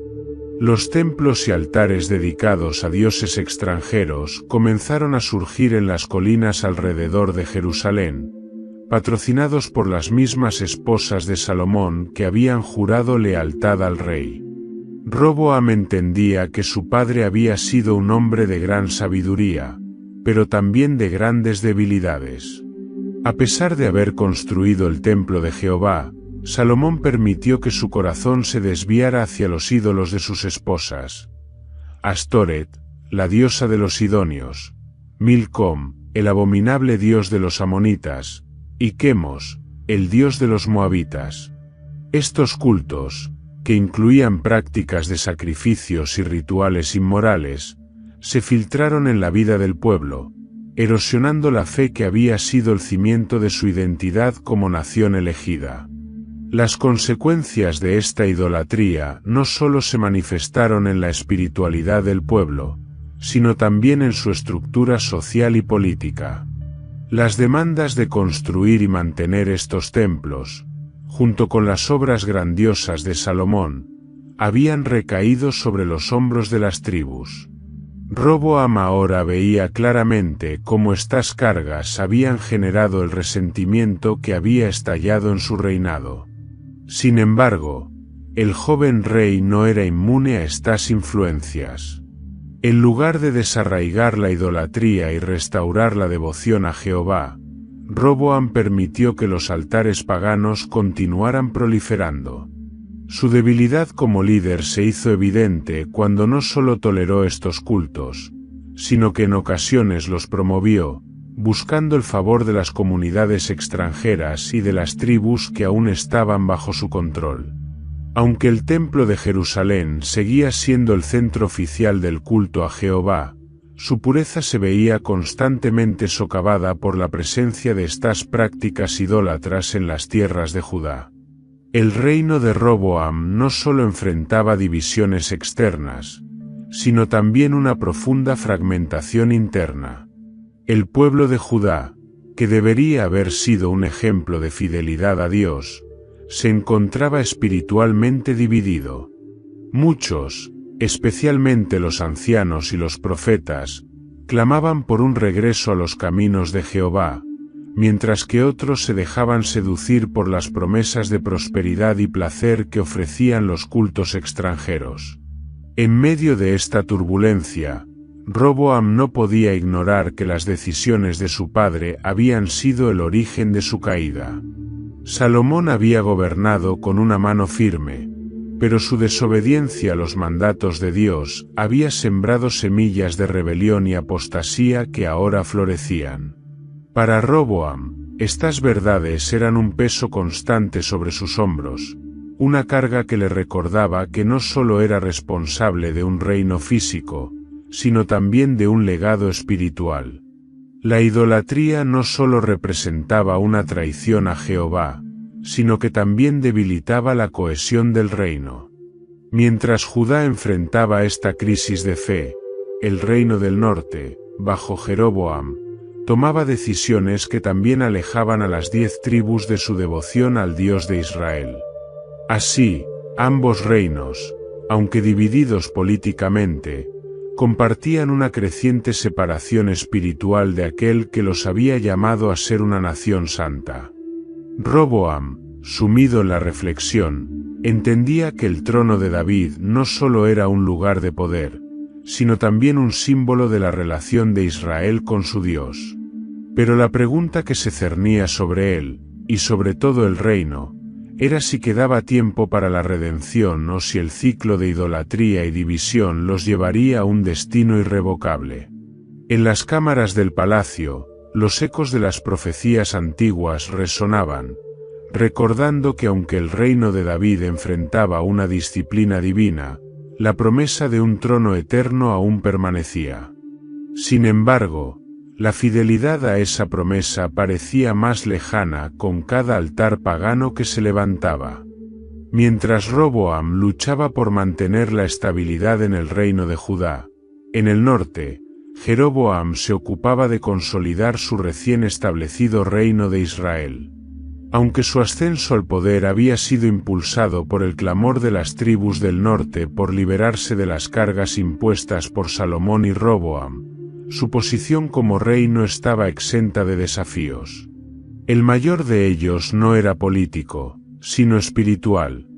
Los templos y altares dedicados a dioses extranjeros comenzaron a surgir en las colinas alrededor de Jerusalén, patrocinados por las mismas esposas de Salomón que habían jurado lealtad al rey. Roboam entendía que su padre había sido un hombre de gran sabiduría, pero también de grandes debilidades. A pesar de haber construido el templo de Jehová, Salomón permitió que su corazón se desviara hacia los ídolos de sus esposas. Astoret, la diosa de los sidonios; Milcom, el abominable dios de los amonitas; y Quemos, el dios de los moabitas. Estos cultos, que incluían prácticas de sacrificios y rituales inmorales, se filtraron en la vida del pueblo, erosionando la fe que había sido el cimiento de su identidad como nación elegida. Las consecuencias de esta idolatría no solo se manifestaron en la espiritualidad del pueblo, sino también en su estructura social y política. Las demandas de construir y mantener estos templos, junto con las obras grandiosas de Salomón, habían recaído sobre los hombros de las tribus. Roboam ahora veía claramente cómo estas cargas habían generado el resentimiento que había estallado en su reinado. Sin embargo, el joven rey no era inmune a estas influencias. En lugar de desarraigar la idolatría y restaurar la devoción a Jehová, Roboam permitió que los altares paganos continuaran proliferando. Su debilidad como líder se hizo evidente cuando no solo toleró estos cultos, sino que en ocasiones los promovió, buscando el favor de las comunidades extranjeras y de las tribus que aún estaban bajo su control. Aunque el templo de Jerusalén seguía siendo el centro oficial del culto a Jehová, su pureza se veía constantemente socavada por la presencia de estas prácticas idólatras en las tierras de Judá. El reino de Roboam no solo enfrentaba divisiones externas, sino también una profunda fragmentación interna. El pueblo de Judá, que debería haber sido un ejemplo de fidelidad a Dios, se encontraba espiritualmente dividido. Muchos, especialmente los ancianos y los profetas, clamaban por un regreso a los caminos de Jehová, mientras que otros se dejaban seducir por las promesas de prosperidad y placer que ofrecían los cultos extranjeros. En medio de esta turbulencia, Roboam no podía ignorar que las decisiones de su padre habían sido el origen de su caída. Salomón había gobernado con una mano firme, pero su desobediencia a los mandatos de Dios había sembrado semillas de rebelión y apostasía que ahora florecían. Para Roboam, estas verdades eran un peso constante sobre sus hombros, una carga que le recordaba que no solo era responsable de un reino físico, sino también de un legado espiritual. La idolatría no solo representaba una traición a Jehová, sino que también debilitaba la cohesión del reino. Mientras Judá enfrentaba esta crisis de fe, el reino del norte, bajo Jeroboam, tomaba decisiones que también alejaban a las 10 tribus de su devoción al Dios de Israel. Así, ambos reinos, aunque divididos políticamente, compartían una creciente separación espiritual de aquel que los había llamado a ser una nación santa. Roboam, sumido en la reflexión, entendía que el trono de David no solo era un lugar de poder, sino también un símbolo de la relación de Israel con su Dios. Pero la pregunta que se cernía sobre él, y sobre todo el reino, era si quedaba tiempo para la redención o si el ciclo de idolatría y división los llevaría a un destino irrevocable. En las cámaras del palacio, los ecos de las profecías antiguas resonaban, recordando que aunque el reino de David enfrentaba una disciplina divina, la promesa de un trono eterno aún permanecía. Sin embargo, la fidelidad a esa promesa parecía más lejana con cada altar pagano que se levantaba. Mientras Roboam luchaba por mantener la estabilidad en el reino de Judá, en el norte, Jeroboam se ocupaba de consolidar su recién establecido reino de Israel. Aunque su ascenso al poder había sido impulsado por el clamor de las tribus del norte por liberarse de las cargas impuestas por Salomón y Roboam, su posición como rey no estaba exenta de desafíos. El mayor de ellos no era político, sino espiritual.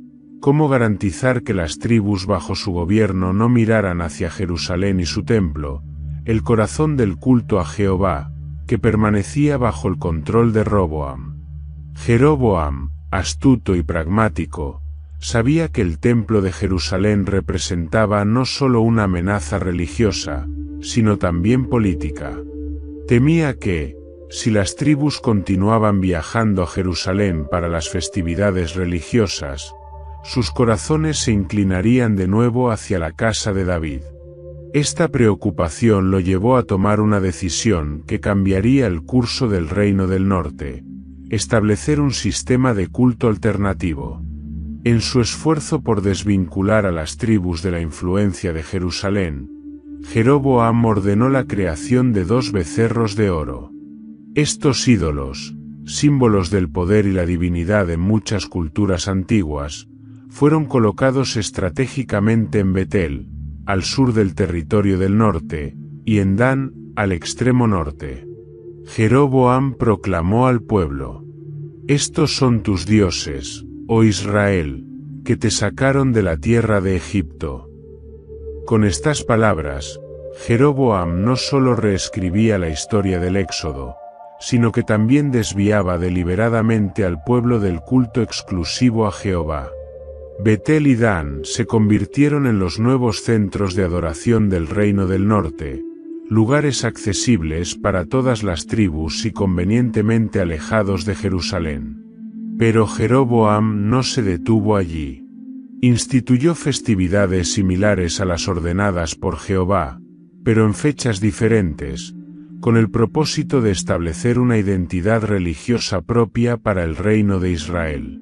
¿Cómo garantizar que las tribus bajo su gobierno no miraran hacia Jerusalén y su templo, el corazón del culto a Jehová, que permanecía bajo el control de Roboam? Jeroboam, astuto y pragmático, sabía que el templo de Jerusalén representaba no solo una amenaza religiosa, sino también política. Temía que, si las tribus continuaban viajando a Jerusalén para las festividades religiosas, sus corazones se inclinarían de nuevo hacia la casa de David. Esta preocupación lo llevó a tomar una decisión que cambiaría el curso del reino del norte: establecer un sistema de culto alternativo. En su esfuerzo por desvincular a las tribus de la influencia de Jerusalén, Jeroboam ordenó la creación de 2 becerros de oro. Estos ídolos, símbolos del poder y la divinidad en muchas culturas antiguas, fueron colocados estratégicamente en Betel, al sur del territorio del norte, y en Dan, al extremo norte. Jeroboam proclamó al pueblo: «Estos son tus dioses, oh Israel, que te sacaron de la tierra de Egipto». Con estas palabras, Jeroboam no solo reescribía la historia del Éxodo, sino que también desviaba deliberadamente al pueblo del culto exclusivo a Jehová. Betel y Dan se convirtieron en los nuevos centros de adoración del reino del norte, lugares accesibles para todas las tribus y convenientemente alejados de Jerusalén. Pero Jeroboam no se detuvo allí. Instituyó festividades similares a las ordenadas por Jehová, pero en fechas diferentes, con el propósito de establecer una identidad religiosa propia para el reino de Israel.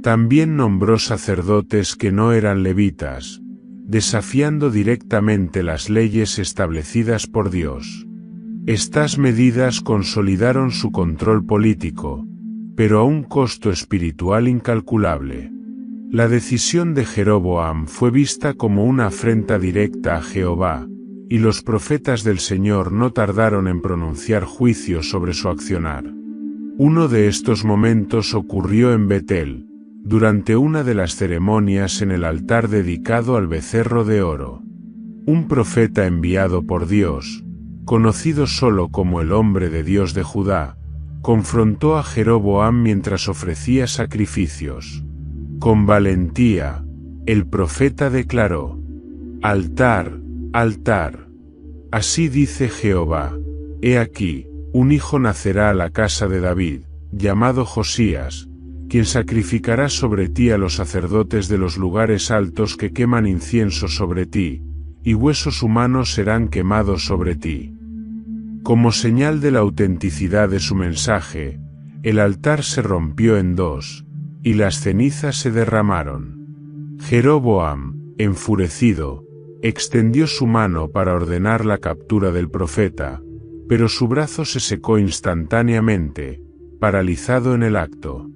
También nombró sacerdotes que no eran levitas, desafiando directamente las leyes establecidas por Dios. Estas medidas consolidaron su control político, pero a un costo espiritual incalculable. La decisión de Jeroboam fue vista como una afrenta directa a Jehová, y los profetas del Señor no tardaron en pronunciar juicio sobre su accionar. Uno de estos momentos ocurrió en Betel, durante una de las ceremonias en el altar dedicado al becerro de oro. Un profeta enviado por Dios, conocido solo como el hombre de Dios de Judá, confrontó a Jeroboam mientras ofrecía sacrificios. Con valentía, el profeta declaró: «Altar, altar. Así dice Jehová: he aquí, un hijo nacerá a la casa de David, llamado Josías, quien sacrificará sobre ti a los sacerdotes de los lugares altos que queman incienso sobre ti, y huesos humanos serán quemados sobre ti». Como señal de la autenticidad de su mensaje, el altar se rompió en 2, y las cenizas se derramaron. Jeroboam, enfurecido, extendió su mano para ordenar la captura del profeta, pero su brazo se secó instantáneamente, paralizado en el acto.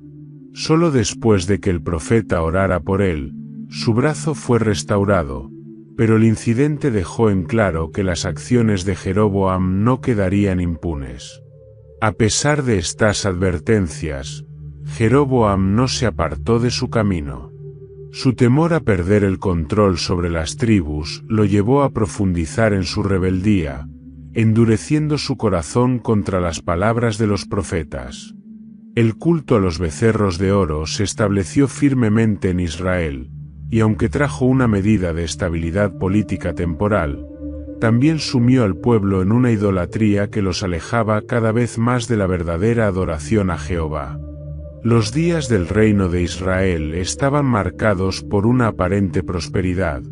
Solo después de que el profeta orara por él, su brazo fue restaurado, pero el incidente dejó en claro que las acciones de Jeroboam no quedarían impunes. A pesar de estas advertencias, Jeroboam no se apartó de su camino. Su temor a perder el control sobre las tribus lo llevó a profundizar en su rebeldía, endureciendo su corazón contra las palabras de los profetas. El culto a los becerros de oro se estableció firmemente en Israel, y aunque trajo una medida de estabilidad política temporal, también sumió al pueblo en una idolatría que los alejaba cada vez más de la verdadera adoración a Jehová. Los días del reino de Israel estaban marcados por una aparente prosperidad,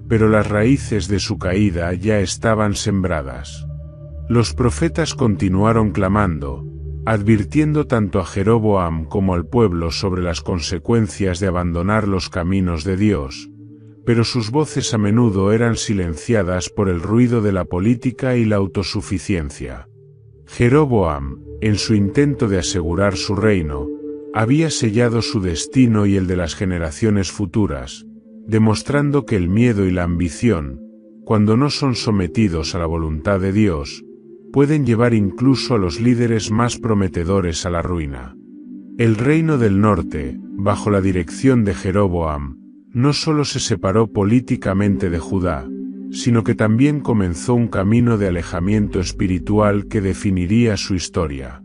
pero las raíces de su caída ya estaban sembradas. Los profetas continuaron clamando, advirtiendo tanto a Jeroboam como al pueblo sobre las consecuencias de abandonar los caminos de Dios, pero sus voces a menudo eran silenciadas por el ruido de la política y la autosuficiencia. Jeroboam, en su intento de asegurar su reino, había sellado su destino y el de las generaciones futuras, demostrando que el miedo y la ambición, cuando no son sometidos a la voluntad de Dios, pueden llevar incluso a los líderes más prometedores a la ruina. El reino del norte, bajo la dirección de Jeroboam, no solo se separó políticamente de Judá, sino que también comenzó un camino de alejamiento espiritual que definiría su historia.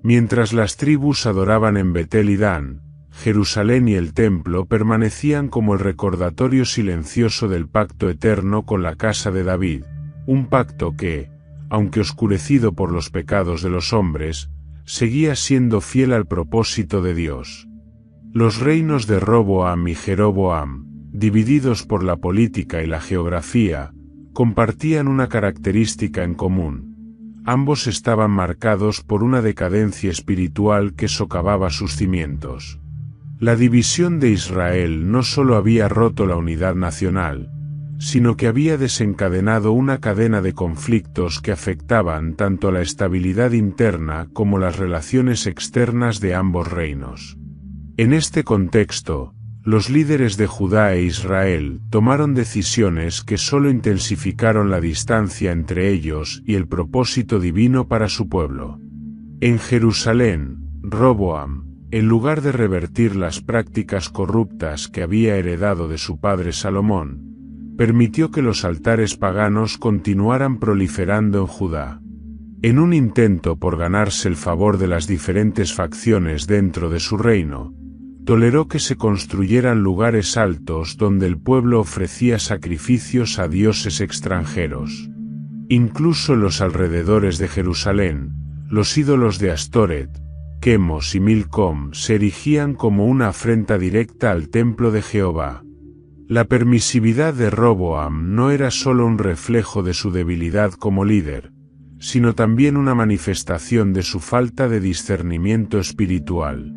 Mientras las tribus adoraban en Betel y Dan, Jerusalén y el templo permanecían como el recordatorio silencioso del pacto eterno con la casa de David, un pacto que, aunque oscurecido por los pecados de los hombres, seguía siendo fiel al propósito de Dios. Los reinos de Roboam y Jeroboam, divididos por la política y la geografía, compartían una característica en común. Ambos estaban marcados por una decadencia espiritual que socavaba sus cimientos. La división de Israel no solo había roto la unidad nacional, sino que había desencadenado una cadena de conflictos que afectaban tanto la estabilidad interna como las relaciones externas de ambos reinos. En este contexto, los líderes de Judá e Israel tomaron decisiones que solo intensificaron la distancia entre ellos y el propósito divino para su pueblo. En Jerusalén, Roboam, en lugar de revertir las prácticas corruptas que había heredado de su padre Salomón, permitió que los altares paganos continuaran proliferando en Judá. En un intento por ganarse el favor de las diferentes facciones dentro de su reino, toleró que se construyeran lugares altos donde el pueblo ofrecía sacrificios a dioses extranjeros. Incluso en los alrededores de Jerusalén, los ídolos de Astoret, Quemos y Milcom se erigían como una afrenta directa al templo de Jehová. La permisividad de Roboam no era solo un reflejo de su debilidad como líder, sino también una manifestación de su falta de discernimiento espiritual.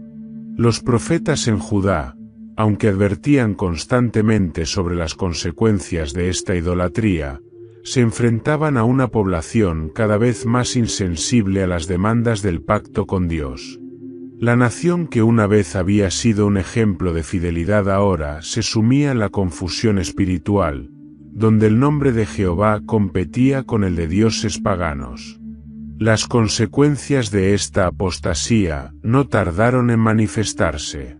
Los profetas en Judá, aunque advertían constantemente sobre las consecuencias de esta idolatría, se enfrentaban a una población cada vez más insensible a las demandas del pacto con Dios. La nación que una vez había sido un ejemplo de fidelidad ahora se sumía en la confusión espiritual, donde el nombre de Jehová competía con el de dioses paganos. Las consecuencias de esta apostasía no tardaron en manifestarse.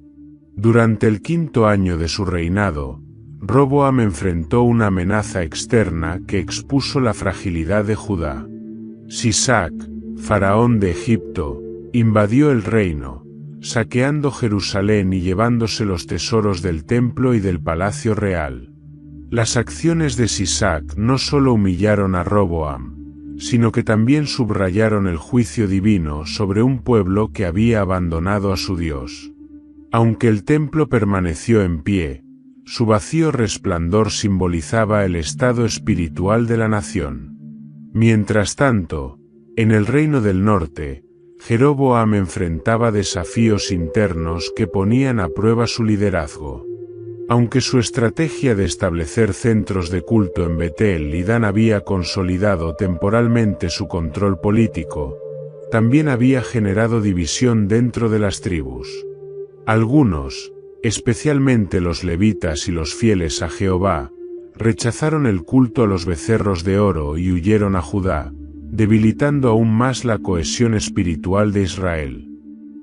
Durante el 5º año de su reinado, Roboam enfrentó una amenaza externa que expuso la fragilidad de Judá. Sisac, faraón de Egipto, invadió el reino, saqueando Jerusalén y llevándose los tesoros del templo y del palacio real. Las acciones de Sisac no solo humillaron a Roboam, sino que también subrayaron el juicio divino sobre un pueblo que había abandonado a su Dios. Aunque el templo permaneció en pie, su vacío resplandor simbolizaba el estado espiritual de la nación. Mientras tanto, en el reino del norte, Jeroboam enfrentaba desafíos internos que ponían a prueba su liderazgo. Aunque su estrategia de establecer centros de culto en Betel y Dan había consolidado temporalmente su control político, también había generado división dentro de las tribus. Algunos, especialmente los levitas y los fieles a Jehová, rechazaron el culto a los becerros de oro y huyeron a Judá, debilitando aún más la cohesión espiritual de Israel.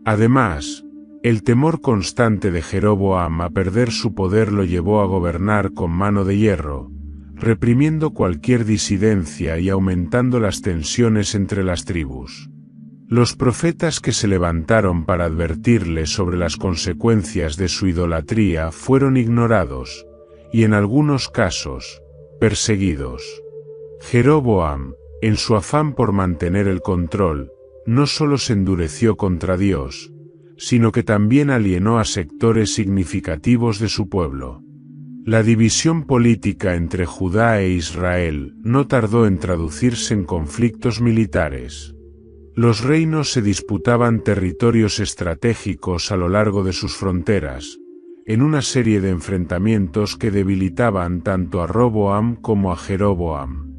Además, el temor constante de Jeroboam a perder su poder lo llevó a gobernar con mano de hierro, reprimiendo cualquier disidencia y aumentando las tensiones entre las tribus. Los profetas que se levantaron para advertirle sobre las consecuencias de su idolatría fueron ignorados, y en algunos casos, perseguidos. Jeroboam, en su afán por mantener el control, no solo se endureció contra Dios, sino que también alienó a sectores significativos de su pueblo. La división política entre Judá e Israel no tardó en traducirse en conflictos militares. Los reinos se disputaban territorios estratégicos a lo largo de sus fronteras, en una serie de enfrentamientos que debilitaban tanto a Roboam como a Jeroboam.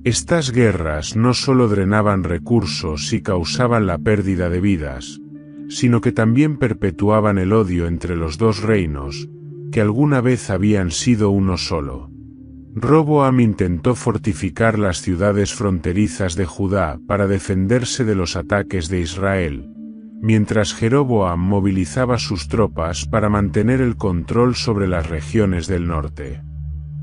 Estas guerras no solo drenaban recursos y causaban la pérdida de vidas, sino que también perpetuaban el odio entre los dos reinos, que alguna vez habían sido uno solo. Roboam intentó fortificar las ciudades fronterizas de Judá para defenderse de los ataques de Israel, mientras Jeroboam movilizaba sus tropas para mantener el control sobre las regiones del norte.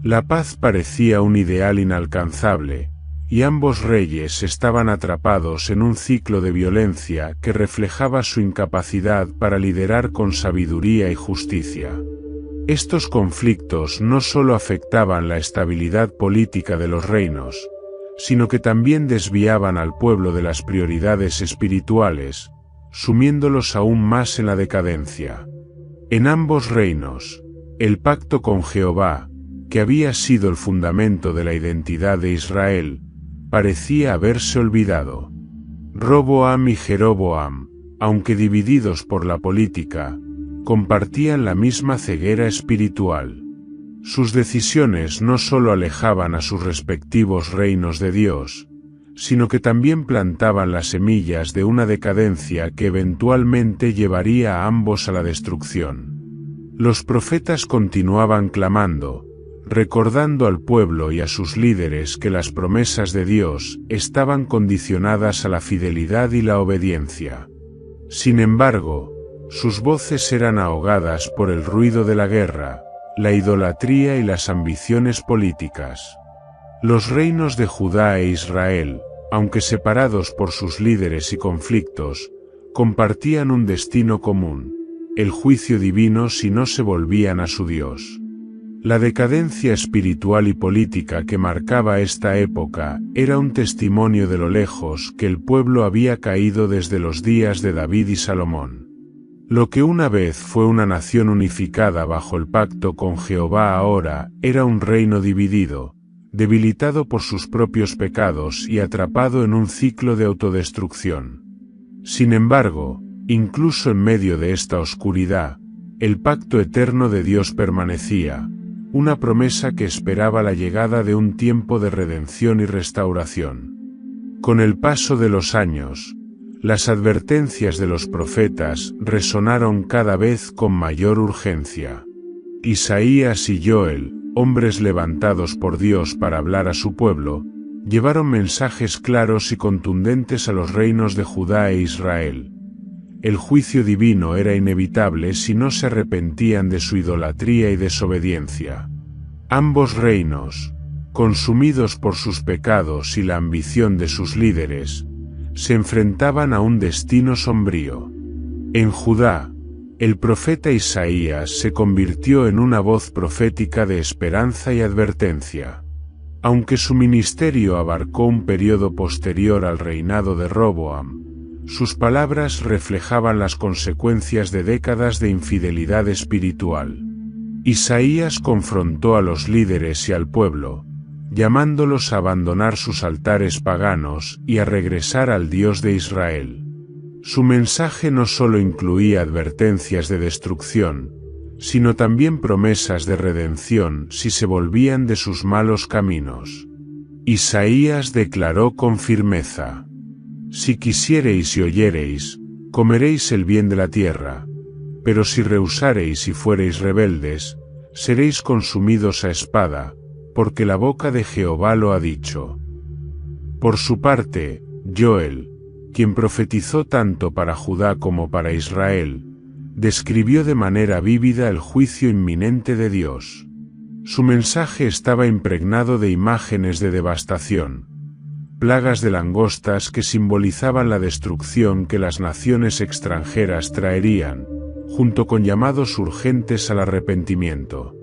La paz parecía un ideal inalcanzable, y ambos reyes estaban atrapados en un ciclo de violencia que reflejaba su incapacidad para liderar con sabiduría y justicia. Estos conflictos no solo afectaban la estabilidad política de los reinos, sino que también desviaban al pueblo de las prioridades espirituales, sumiéndolos aún más en la decadencia. En ambos reinos, el pacto con Jehová, que había sido el fundamento de la identidad de Israel, parecía haberse olvidado. Roboam y Jeroboam, aunque divididos por la política, compartían la misma ceguera espiritual. Sus decisiones no solo alejaban a sus respectivos reinos de Dios, sino que también plantaban las semillas de una decadencia que eventualmente llevaría a ambos a la destrucción. Los profetas continuaban clamando, recordando al pueblo y a sus líderes que las promesas de Dios estaban condicionadas a la fidelidad y la obediencia. Sin embargo, sus voces eran ahogadas por el ruido de la guerra, la idolatría y las ambiciones políticas. Los reinos de Judá e Israel, aunque separados por sus líderes y conflictos, compartían un destino común, el juicio divino si no se volvían a su Dios. La decadencia espiritual y política que marcaba esta época era un testimonio de lo lejos que el pueblo había caído desde los días de David y Salomón. Lo que una vez fue una nación unificada bajo el pacto con Jehová ahora era un reino dividido, debilitado por sus propios pecados y atrapado en un ciclo de autodestrucción. Sin embargo, incluso en medio de esta oscuridad, el pacto eterno de Dios permanecía, una promesa que esperaba la llegada de un tiempo de redención y restauración. Con el paso de los años, las advertencias de los profetas resonaron cada vez con mayor urgencia. Isaías y Joel, hombres levantados por Dios para hablar a su pueblo, llevaron mensajes claros y contundentes a los reinos de Judá e Israel. El juicio divino era inevitable si no se arrepentían de su idolatría y desobediencia. Ambos reinos, consumidos por sus pecados y la ambición de sus líderes, se enfrentaban a un destino sombrío. En Judá, el profeta Isaías se convirtió en una voz profética de esperanza y advertencia. Aunque su ministerio abarcó un periodo posterior al reinado de Roboam, sus palabras reflejaban las consecuencias de décadas de infidelidad espiritual. Isaías confrontó a los líderes y al pueblo, llamándolos a abandonar sus altares paganos y a regresar al Dios de Israel. Su mensaje no solo incluía advertencias de destrucción, sino también promesas de redención si se volvían de sus malos caminos. Isaías declaró con firmeza: «Si quisiereis y oyereis, comeréis el bien de la tierra, pero si rehusareis y fuereis rebeldes, seréis consumidos a espada, porque la boca de Jehová lo ha dicho». Por su parte, Joel, quien profetizó tanto para Judá como para Israel, describió de manera vívida el juicio inminente de Dios. Su mensaje estaba impregnado de imágenes de devastación, plagas de langostas que simbolizaban la destrucción que las naciones extranjeras traerían, junto con llamados urgentes al arrepentimiento.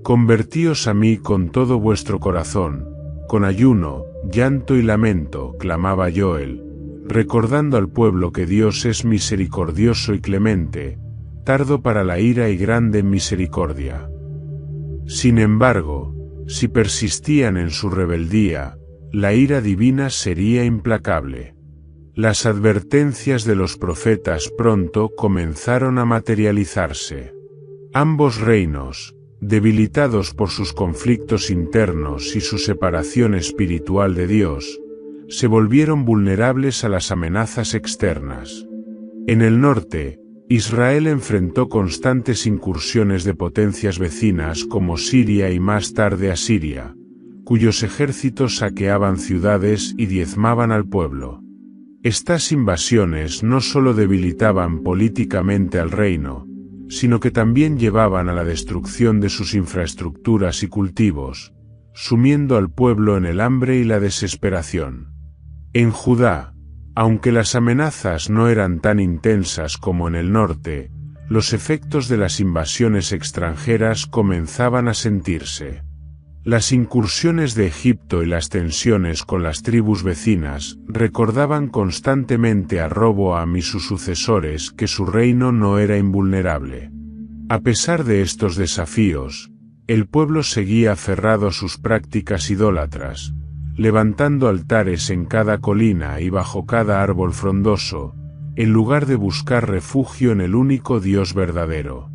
«Convertíos a mí con todo vuestro corazón, con ayuno, llanto y lamento», clamaba Joel, recordando al pueblo que Dios es misericordioso y clemente, tardo para la ira y grande en misericordia. Sin embargo, si persistían en su rebeldía, la ira divina sería implacable. Las advertencias de los profetas pronto comenzaron a materializarse. Ambos reinos, debilitados por sus conflictos internos y su separación espiritual de Dios, se volvieron vulnerables a las amenazas externas. En el norte, Israel enfrentó constantes incursiones de potencias vecinas como Siria y más tarde Asiria, cuyos ejércitos saqueaban ciudades y diezmaban al pueblo. Estas invasiones no solo debilitaban políticamente al reino, sino que también llevaban a la destrucción de sus infraestructuras y cultivos, sumiendo al pueblo en el hambre y la desesperación. En Judá, aunque las amenazas no eran tan intensas como en el norte, los efectos de las invasiones extranjeras comenzaban a sentirse. Las incursiones de Egipto y las tensiones con las tribus vecinas recordaban constantemente a Roboam y sus sucesores que su reino no era invulnerable. A pesar de estos desafíos, el pueblo seguía aferrado a sus prácticas idólatras, levantando altares en cada colina y bajo cada árbol frondoso, en lugar de buscar refugio en el único Dios verdadero.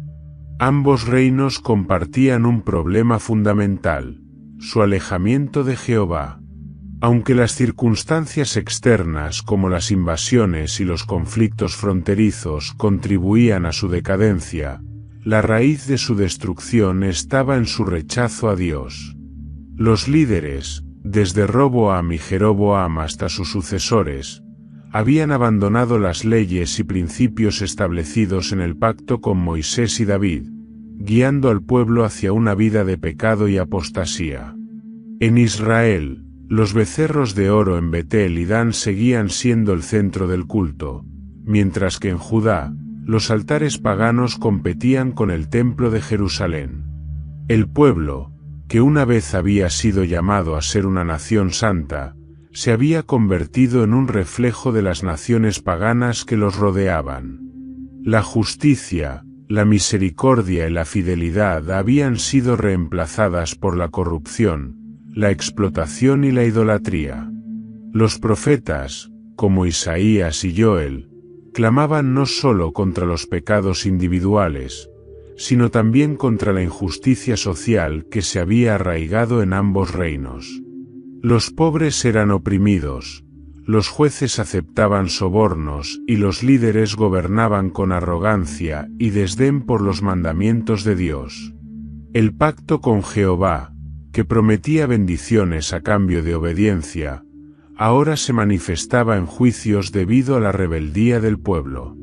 Ambos reinos compartían un problema fundamental: su alejamiento de Jehová. Aunque las circunstancias externas como las invasiones y los conflictos fronterizos contribuían a su decadencia, la raíz de su destrucción estaba en su rechazo a Dios. Los líderes, desde Roboam y Jeroboam hasta sus sucesores, habían abandonado las leyes y principios establecidos en el pacto con Moisés y David, guiando al pueblo hacia una vida de pecado y apostasía. En Israel, los becerros de oro en Betel y Dan seguían siendo el centro del culto, mientras que en Judá, los altares paganos competían con el templo de Jerusalén. El pueblo, que una vez había sido llamado a ser una nación santa, se había convertido en un reflejo de las naciones paganas que los rodeaban. La justicia, la misericordia y la fidelidad habían sido reemplazadas por la corrupción, la explotación y la idolatría. Los profetas, como Isaías y Joel, clamaban no solo contra los pecados individuales, sino también contra la injusticia social que se había arraigado en ambos reinos. Los pobres eran oprimidos, los jueces aceptaban sobornos y los líderes gobernaban con arrogancia y desdén por los mandamientos de Dios. El pacto con Jehová, que prometía bendiciones a cambio de obediencia, ahora se manifestaba en juicios debido a la rebeldía del pueblo.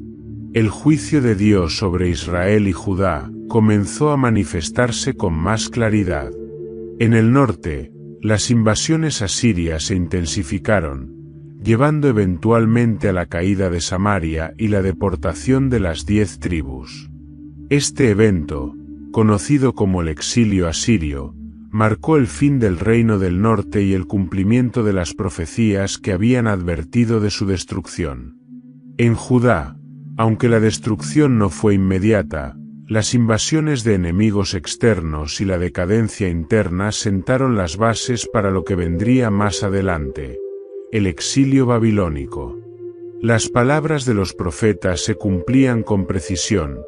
El juicio de Dios sobre Israel y Judá comenzó a manifestarse con más claridad. En el norte, las invasiones asirias se intensificaron, llevando eventualmente a la caída de Samaria y la deportación de las 10 tribus. Este evento, conocido como el exilio asirio, marcó el fin del reino del norte y el cumplimiento de las profecías que habían advertido de su destrucción. En Judá, aunque la destrucción no fue inmediata, las invasiones de enemigos externos y la decadencia interna sentaron las bases para lo que vendría más adelante: el exilio babilónico. Las palabras de los profetas se cumplían con precisión,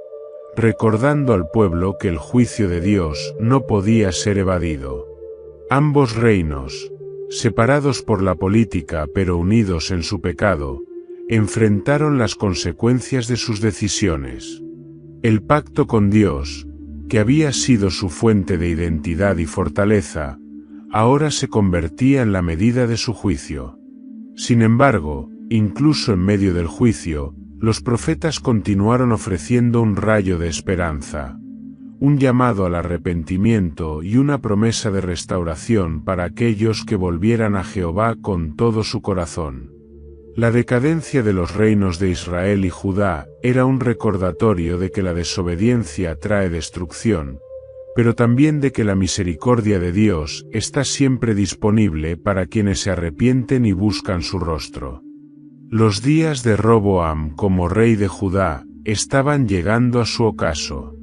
recordando al pueblo que el juicio de Dios no podía ser evadido. Ambos reinos, separados por la política pero unidos en su pecado, enfrentaron las consecuencias de sus decisiones. El pacto con Dios, que había sido su fuente de identidad y fortaleza, ahora se convertía en la medida de su juicio. Sin embargo, incluso en medio del juicio, los profetas continuaron ofreciendo un rayo de esperanza, un llamado al arrepentimiento y una promesa de restauración para aquellos que volvieran a Jehová con todo su corazón. La decadencia de los reinos de Israel y Judá era un recordatorio de que la desobediencia trae destrucción, pero también de que la misericordia de Dios está siempre disponible para quienes se arrepienten y buscan su rostro. Los días de Roboam como rey de Judá estaban llegando a su ocaso.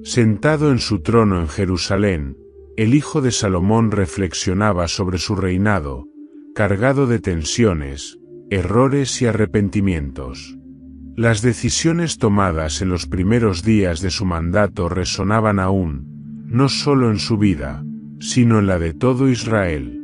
Sentado en su trono en Jerusalén, el hijo de Salomón reflexionaba sobre su reinado, cargado de tensiones, errores y arrepentimientos. Las decisiones tomadas en los primeros días de su mandato resonaban aún, no solo en su vida, sino en la de todo Israel.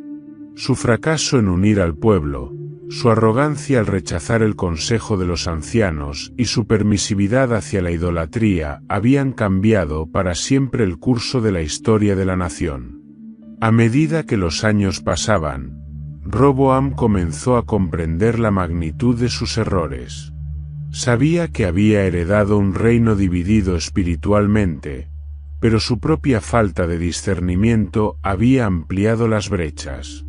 Su fracaso en unir al pueblo, Su arrogancia al rechazar el consejo de los ancianos y su permisividad hacia la idolatría habían cambiado para siempre el curso de la historia de la nación. A medida que los años pasaban, Roboam comenzó a comprender la magnitud de sus errores. Sabía que había heredado un reino dividido espiritualmente, pero su propia falta de discernimiento había ampliado las brechas.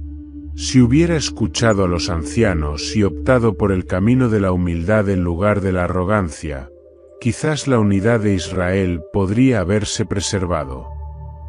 Si hubiera escuchado a los ancianos y optado por el camino de la humildad en lugar de la arrogancia, quizás la unidad de Israel podría haberse preservado.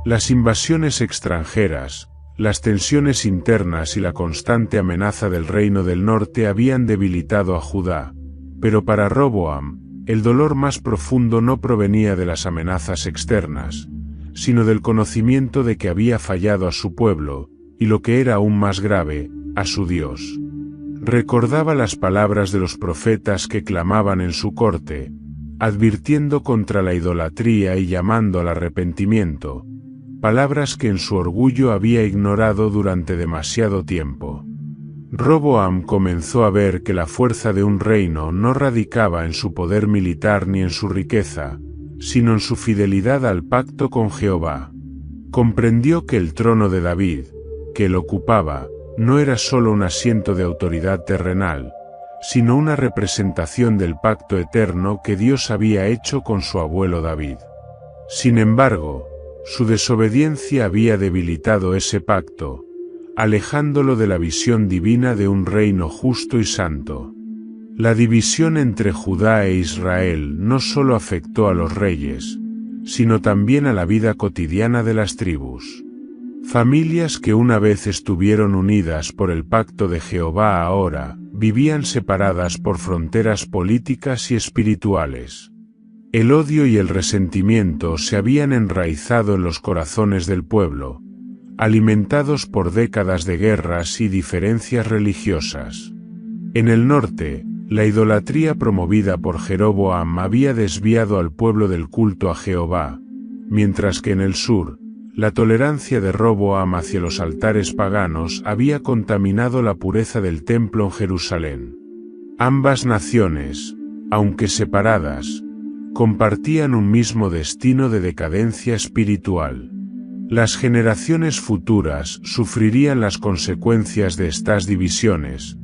Las invasiones extranjeras, las tensiones internas y la constante amenaza del reino del norte habían debilitado a Judá, pero para Roboam, el dolor más profundo no provenía de las amenazas externas, sino del conocimiento de que había fallado a su pueblo, y lo que era aún más grave, a su Dios. Recordaba las palabras de los profetas que clamaban en su corte, advirtiendo contra la idolatría y llamando al arrepentimiento, palabras que en su orgullo había ignorado durante demasiado tiempo. Roboam comenzó a ver que la fuerza de un reino no radicaba en su poder militar ni en su riqueza, sino en su fidelidad al pacto con Jehová. Comprendió que el trono de David, que él ocupaba, no era solo un asiento de autoridad terrenal, sino una representación del pacto eterno que Dios había hecho con su abuelo David. Sin embargo, su desobediencia había debilitado ese pacto, alejándolo de la visión divina de un reino justo y santo. La división entre Judá e Israel no solo afectó a los reyes, sino también a la vida cotidiana de las tribus. Familias que una vez estuvieron unidas por el pacto de Jehová ahora vivían separadas por fronteras políticas y espirituales. El odio y el resentimiento se habían enraizado en los corazones del pueblo, alimentados por décadas de guerras y diferencias religiosas. En el norte, la idolatría promovida por Jeroboam había desviado al pueblo del culto a Jehová, mientras que en el sur, la tolerancia de Roboam hacia los altares paganos había contaminado la pureza del templo en Jerusalén. Ambas naciones, aunque separadas, compartían un mismo destino de decadencia espiritual. Las generaciones futuras sufrirían las consecuencias de estas divisiones,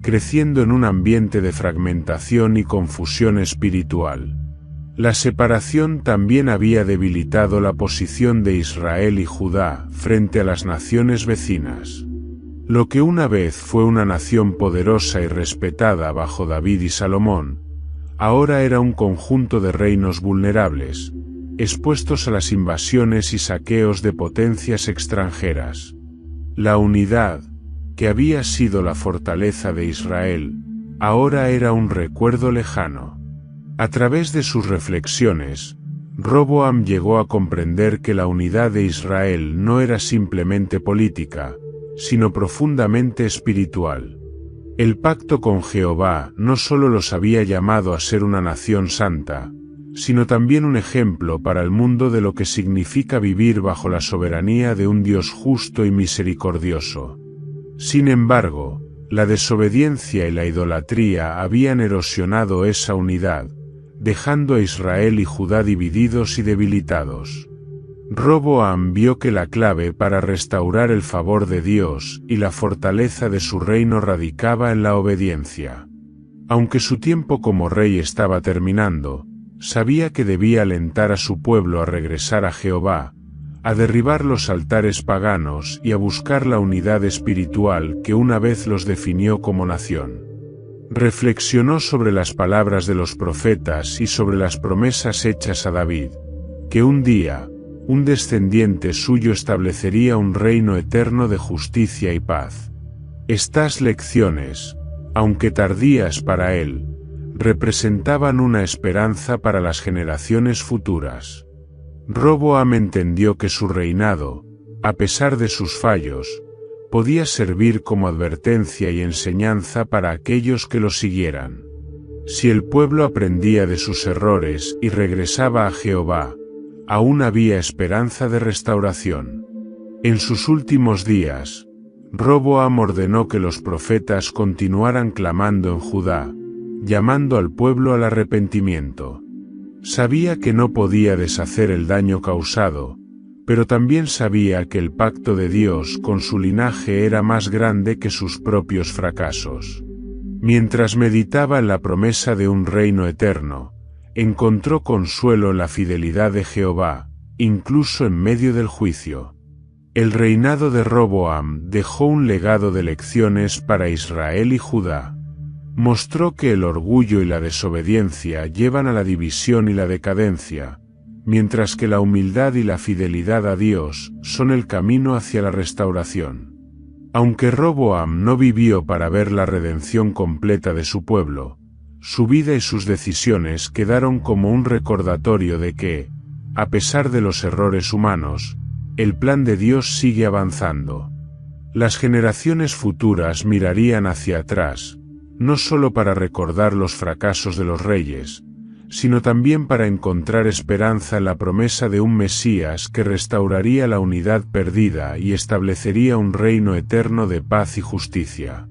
creciendo en un ambiente de fragmentación y confusión espiritual. La separación también había debilitado la posición de Israel y Judá frente a las naciones vecinas. Lo que una vez fue una nación poderosa y respetada bajo David y Salomón, ahora era un conjunto de reinos vulnerables, expuestos a las invasiones y saqueos de potencias extranjeras. La unidad, que había sido la fortaleza de Israel, ahora era un recuerdo lejano. A través de sus reflexiones, Roboam llegó a comprender que la unidad de Israel no era simplemente política, sino profundamente espiritual. El pacto con Jehová no solo los había llamado a ser una nación santa, sino también un ejemplo para el mundo de lo que significa vivir bajo la soberanía de un Dios justo y misericordioso. Sin embargo, la desobediencia y la idolatría habían erosionado esa unidad, dejando a Israel y Judá divididos y debilitados. Roboam vio que la clave para restaurar el favor de Dios y la fortaleza de su reino radicaba en la obediencia. Aunque su tiempo como rey estaba terminando, sabía que debía alentar a su pueblo a regresar a Jehová, a derribar los altares paganos y a buscar la unidad espiritual que una vez los definió como nación. Reflexionó sobre las palabras de los profetas y sobre las promesas hechas a David, que un día, un descendiente suyo establecería un reino eterno de justicia y paz. Estas lecciones, aunque tardías para él, representaban una esperanza para las generaciones futuras. Roboam entendió que su reinado, a pesar de sus fallos, podía servir como advertencia y enseñanza para aquellos que lo siguieran. Si el pueblo aprendía de sus errores y regresaba a Jehová, aún había esperanza de restauración. En sus últimos días, Roboam ordenó que los profetas continuaran clamando en Judá, llamando al pueblo al arrepentimiento. Sabía que no podía deshacer el daño causado, pero también sabía que el pacto de Dios con su linaje era más grande que sus propios fracasos. Mientras meditaba en la promesa de un reino eterno, encontró consuelo en la fidelidad de Jehová, incluso en medio del juicio. El reinado de Roboam dejó un legado de lecciones para Israel y Judá. Mostró que el orgullo y la desobediencia llevan a la división y la decadencia, mientras que la humildad y la fidelidad a Dios son el camino hacia la restauración. Aunque Roboam no vivió para ver la redención completa de su pueblo, su vida y sus decisiones quedaron como un recordatorio de que, a pesar de los errores humanos, el plan de Dios sigue avanzando. Las generaciones futuras mirarían hacia atrás, no solo para recordar los fracasos de los reyes, sino también para encontrar esperanza en la promesa de un Mesías que restauraría la unidad perdida y establecería un reino eterno de paz y justicia.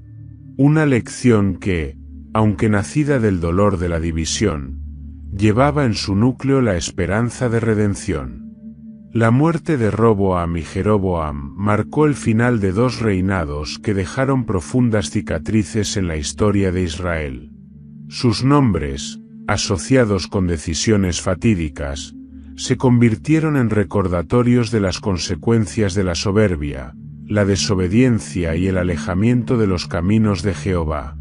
Una lección que, aunque nacida del dolor de la división, llevaba en su núcleo la esperanza de redención. La muerte de Roboam y Jeroboam marcó el final de dos reinados que dejaron profundas cicatrices en la historia de Israel. Sus nombres, asociados con decisiones fatídicas, se convirtieron en recordatorios de las consecuencias de la soberbia, la desobediencia y el alejamiento de los caminos de Jehová.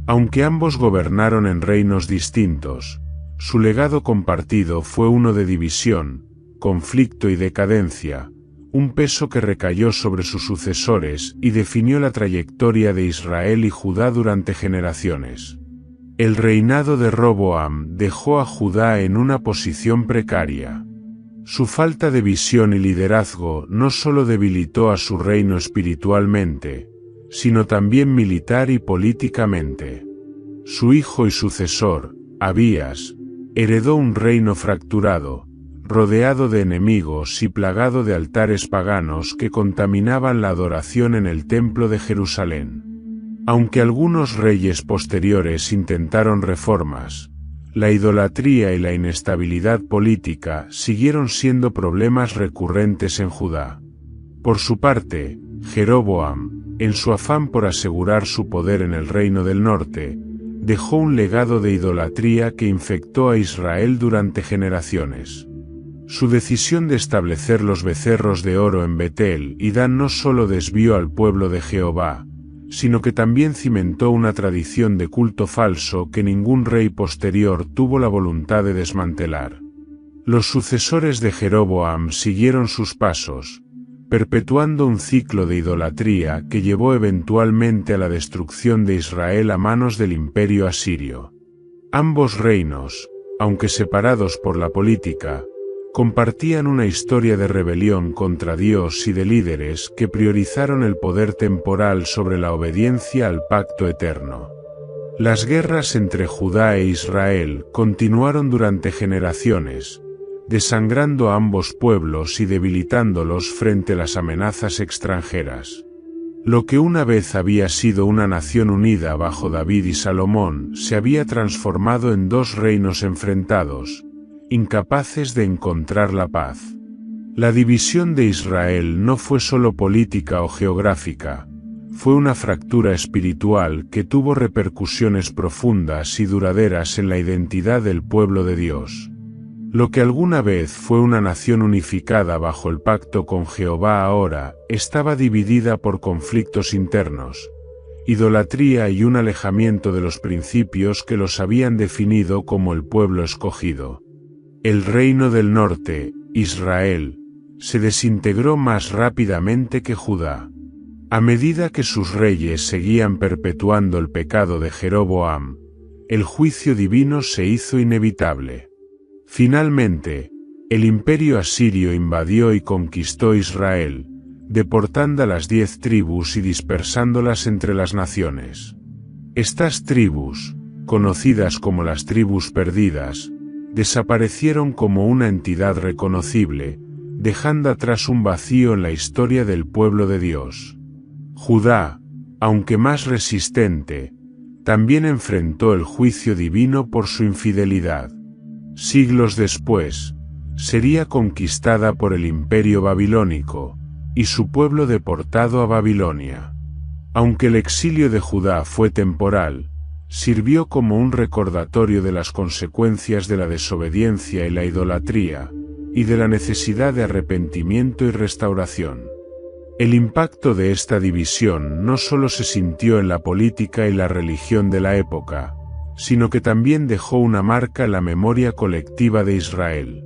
Aunque ambos gobernaron en reinos distintos, su legado compartido fue uno de división, conflicto y decadencia, un peso que recayó sobre sus sucesores y definió la trayectoria de Israel y Judá durante generaciones. El reinado de Roboam dejó a Judá en una posición precaria. Su falta de visión y liderazgo no solo debilitó a su reino espiritualmente, sino también militar y políticamente. Su hijo y sucesor, Abías, heredó un reino fracturado, rodeado de enemigos y plagado de altares paganos que contaminaban la adoración en el templo de Jerusalén. Aunque algunos reyes posteriores intentaron reformas, la idolatría y la inestabilidad política siguieron siendo problemas recurrentes en Judá. Por su parte, Jeroboam, en su afán por asegurar su poder en el reino del norte, dejó un legado de idolatría que infectó a Israel durante generaciones. Su decisión de establecer los becerros de oro en Betel y Dan no solo desvió al pueblo de Jehová, sino que también cimentó una tradición de culto falso que ningún rey posterior tuvo la voluntad de desmantelar. Los sucesores de Jeroboam siguieron sus pasos, perpetuando un ciclo de idolatría que llevó eventualmente a la destrucción de Israel a manos del imperio asirio. Ambos reinos, aunque separados por la política, compartían una historia de rebelión contra Dios y de líderes que priorizaron el poder temporal sobre la obediencia al pacto eterno. Las guerras entre Judá e Israel continuaron durante generaciones, desangrando a ambos pueblos y debilitándolos frente a las amenazas extranjeras. Lo que una vez había sido una nación unida bajo David y Salomón se había transformado en dos reinos enfrentados, incapaces de encontrar la paz. La división de Israel no fue solo política o geográfica, fue una fractura espiritual que tuvo repercusiones profundas y duraderas en la identidad del pueblo de Dios. Lo que alguna vez fue una nación unificada bajo el pacto con Jehová ahora estaba dividida por conflictos internos, idolatría y un alejamiento de los principios que los habían definido como el pueblo escogido. El reino del norte, Israel, se desintegró más rápidamente que Judá. A medida que sus reyes seguían perpetuando el pecado de Jeroboam, el juicio divino se hizo inevitable. Finalmente, el imperio asirio invadió y conquistó Israel, deportando a las 10 tribus y dispersándolas entre las naciones. Estas tribus, conocidas como las tribus perdidas, desaparecieron como una entidad reconocible, dejando atrás un vacío en la historia del pueblo de Dios. Judá, aunque más resistente, también enfrentó el juicio divino por su infidelidad. Siglos después, sería conquistada por el imperio babilónico, y su pueblo deportado a Babilonia. Aunque el exilio de Judá fue temporal, sirvió como un recordatorio de las consecuencias de la desobediencia y la idolatría, y de la necesidad de arrepentimiento y restauración. El impacto de esta división no solo se sintió en la política y la religión de la época, sino que también dejó una marca en la memoria colectiva de Israel.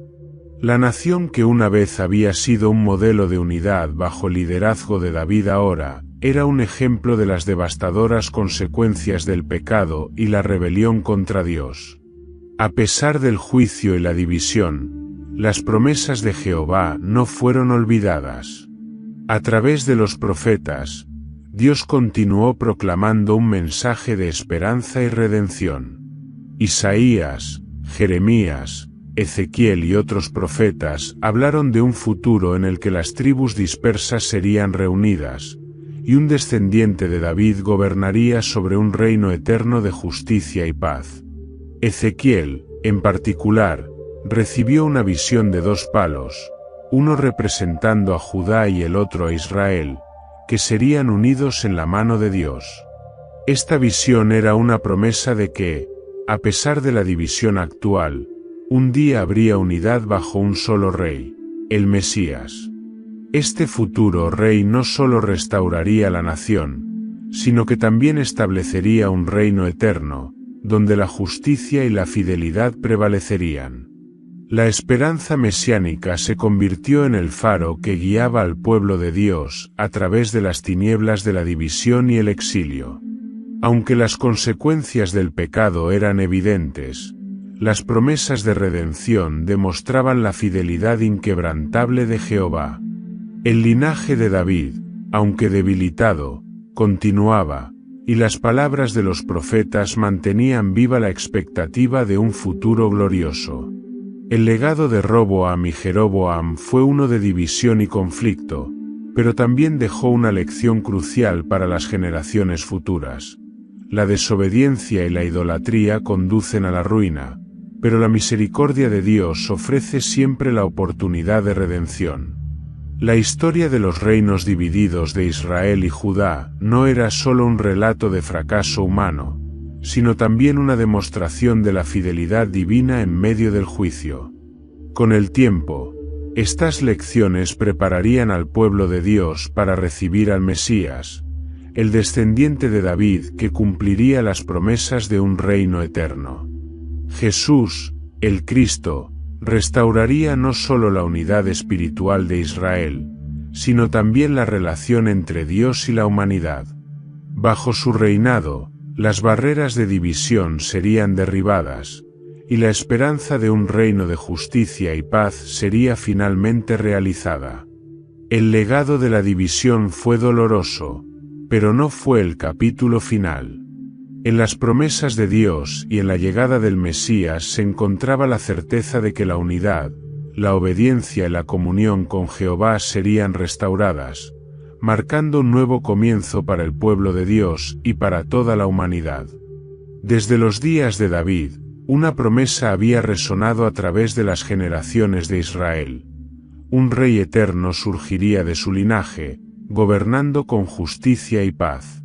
La nación que una vez había sido un modelo de unidad bajo el liderazgo de David ahora, era un ejemplo de las devastadoras consecuencias del pecado y la rebelión contra Dios. A pesar del juicio y la división, las promesas de Jehová no fueron olvidadas. A través de los profetas, Dios continuó proclamando un mensaje de esperanza y redención. Isaías, Jeremías, Ezequiel y otros profetas hablaron de un futuro en el que las tribus dispersas serían reunidas, y un descendiente de David gobernaría sobre un reino eterno de justicia y paz. Ezequiel, en particular, recibió una visión de dos palos, uno representando a Judá y el otro a Israel, que serían unidos en la mano de Dios. Esta visión era una promesa de que, a pesar de la división actual, un día habría unidad bajo un solo rey, el Mesías. Este futuro rey no solo restauraría la nación, sino que también establecería un reino eterno, donde la justicia y la fidelidad prevalecerían. La esperanza mesiánica se convirtió en el faro que guiaba al pueblo de Dios a través de las tinieblas de la división y el exilio. Aunque las consecuencias del pecado eran evidentes, las promesas de redención demostraban la fidelidad inquebrantable de Jehová. El linaje de David, aunque debilitado, continuaba, y las palabras de los profetas mantenían viva la expectativa de un futuro glorioso. El legado de Roboam y Jeroboam fue uno de división y conflicto, pero también dejó una lección crucial para las generaciones futuras. La desobediencia y la idolatría conducen a la ruina, pero la misericordia de Dios ofrece siempre la oportunidad de redención. La historia de los reinos divididos de Israel y Judá no era solo un relato de fracaso humano, sino también una demostración de la fidelidad divina en medio del juicio. Con el tiempo, estas lecciones prepararían al pueblo de Dios para recibir al Mesías, el descendiente de David que cumpliría las promesas de un reino eterno. Jesús, el Cristo, restauraría no solo la unidad espiritual de Israel, sino también la relación entre Dios y la humanidad. Bajo su reinado, las barreras de división serían derribadas, y la esperanza de un reino de justicia y paz sería finalmente realizada. El legado de la división fue doloroso, pero no fue el capítulo final. En las promesas de Dios y en la llegada del Mesías se encontraba la certeza de que la unidad, la obediencia y la comunión con Jehová serían restauradas, marcando un nuevo comienzo para el pueblo de Dios y para toda la humanidad. Desde los días de David, una promesa había resonado a través de las generaciones de Israel. Un rey eterno surgiría de su linaje, gobernando con justicia y paz.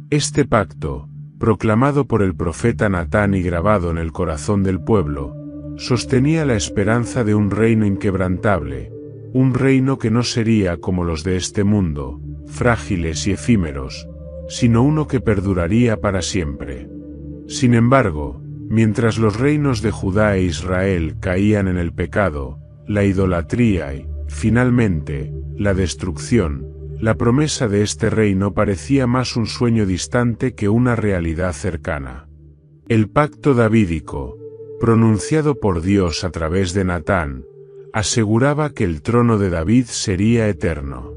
Este pacto, proclamado por el profeta Natán y grabado en el corazón del pueblo, sostenía la esperanza de un reino inquebrantable, un reino que no sería como los de este mundo, frágiles y efímeros, sino uno que perduraría para siempre. Sin embargo, mientras los reinos de Judá e Israel caían en el pecado, la idolatría y, finalmente, la destrucción, la promesa de este reino parecía más un sueño distante que una realidad cercana. El pacto davídico, pronunciado por Dios a través de Natán, aseguraba que el trono de David sería eterno.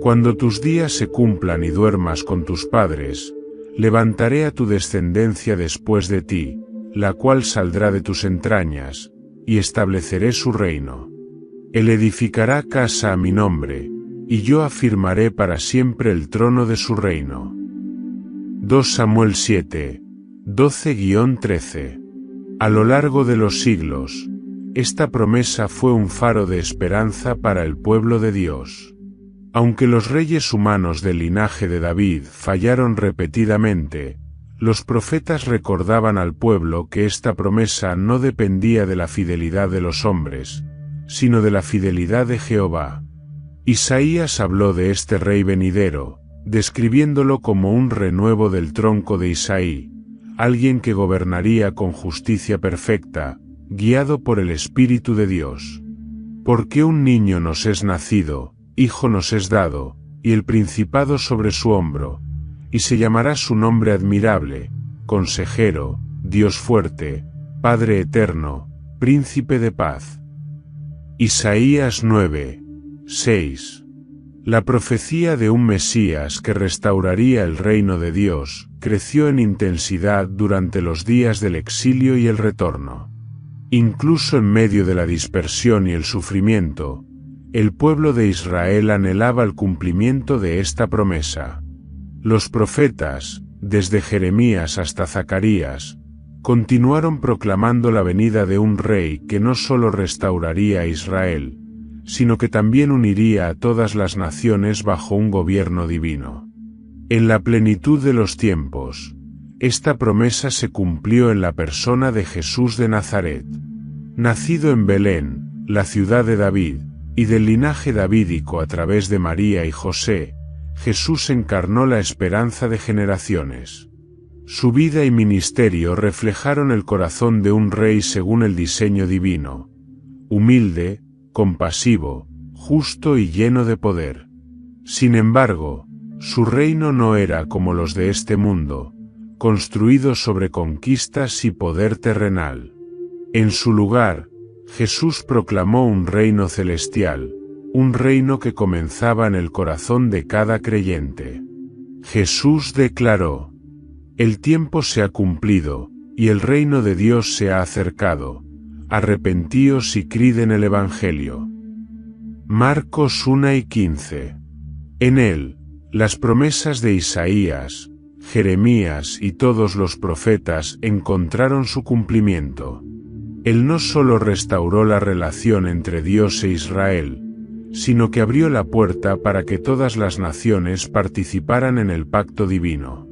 Cuando tus días se cumplan y duermas con tus padres, levantaré a tu descendencia después de ti, la cual saldrá de tus entrañas, y estableceré su reino. Él edificará casa a mi nombre, y yo afirmaré para siempre el trono de su reino. 2 Samuel 7, 12-13. A lo largo de los siglos, esta promesa fue un faro de esperanza para el pueblo de Dios. Aunque los reyes humanos del linaje de David fallaron repetidamente, los profetas recordaban al pueblo que esta promesa no dependía de la fidelidad de los hombres, sino de la fidelidad de Jehová. Isaías habló de este rey venidero, describiéndolo como un renuevo del tronco de Isaí, alguien que gobernaría con justicia perfecta, guiado por el Espíritu de Dios. Porque un niño nos es nacido, hijo nos es dado, y el principado sobre su hombro, y se llamará su nombre admirable, Consejero, Dios fuerte, Padre eterno, Príncipe de paz. Isaías 9, 6. La profecía de un Mesías que restauraría el reino de Dios creció en intensidad durante los días del exilio y el retorno. Incluso en medio de la dispersión y el sufrimiento, el pueblo de Israel anhelaba el cumplimiento de esta promesa. Los profetas, desde Jeremías hasta Zacarías, continuaron proclamando la venida de un rey que no solo restauraría a Israel, sino que también uniría a todas las naciones bajo un gobierno divino. En la plenitud de los tiempos, esta promesa se cumplió en la persona de Jesús de Nazaret. Nacido en Belén, la ciudad de David, y del linaje davídico a través de María y José, Jesús encarnó la esperanza de generaciones. Su vida y ministerio reflejaron el corazón de un rey según el diseño divino, humilde, compasivo, justo y lleno de poder. Sin embargo, su reino no era como los de este mundo, construido sobre conquistas y poder terrenal. En su lugar, Jesús proclamó un reino celestial, un reino que comenzaba en el corazón de cada creyente. Jesús declaró: «El tiempo se ha cumplido, y el reino de Dios se ha acercado. Arrepentíos y creed en el Evangelio». Marcos 1:15. En él, las promesas de Isaías, Jeremías y todos los profetas encontraron su cumplimiento. Él no solo restauró la relación entre Dios e Israel, sino que abrió la puerta para que todas las naciones participaran en el pacto divino.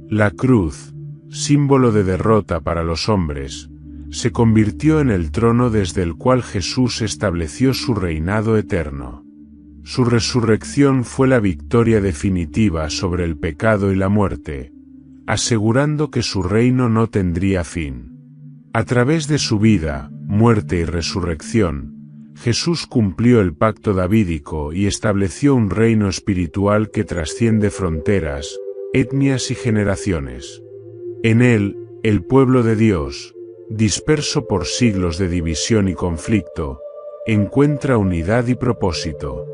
La cruz, símbolo de derrota para los hombres, se convirtió en el trono desde el cual Jesús estableció su reinado eterno. Su resurrección fue la victoria definitiva sobre el pecado y la muerte, asegurando que su reino no tendría fin. A través de su vida, muerte y resurrección, Jesús cumplió el pacto davídico y estableció un reino espiritual que trasciende fronteras, etnias y generaciones. En él, el pueblo de Dios, disperso por siglos de división y conflicto, encuentra unidad y propósito.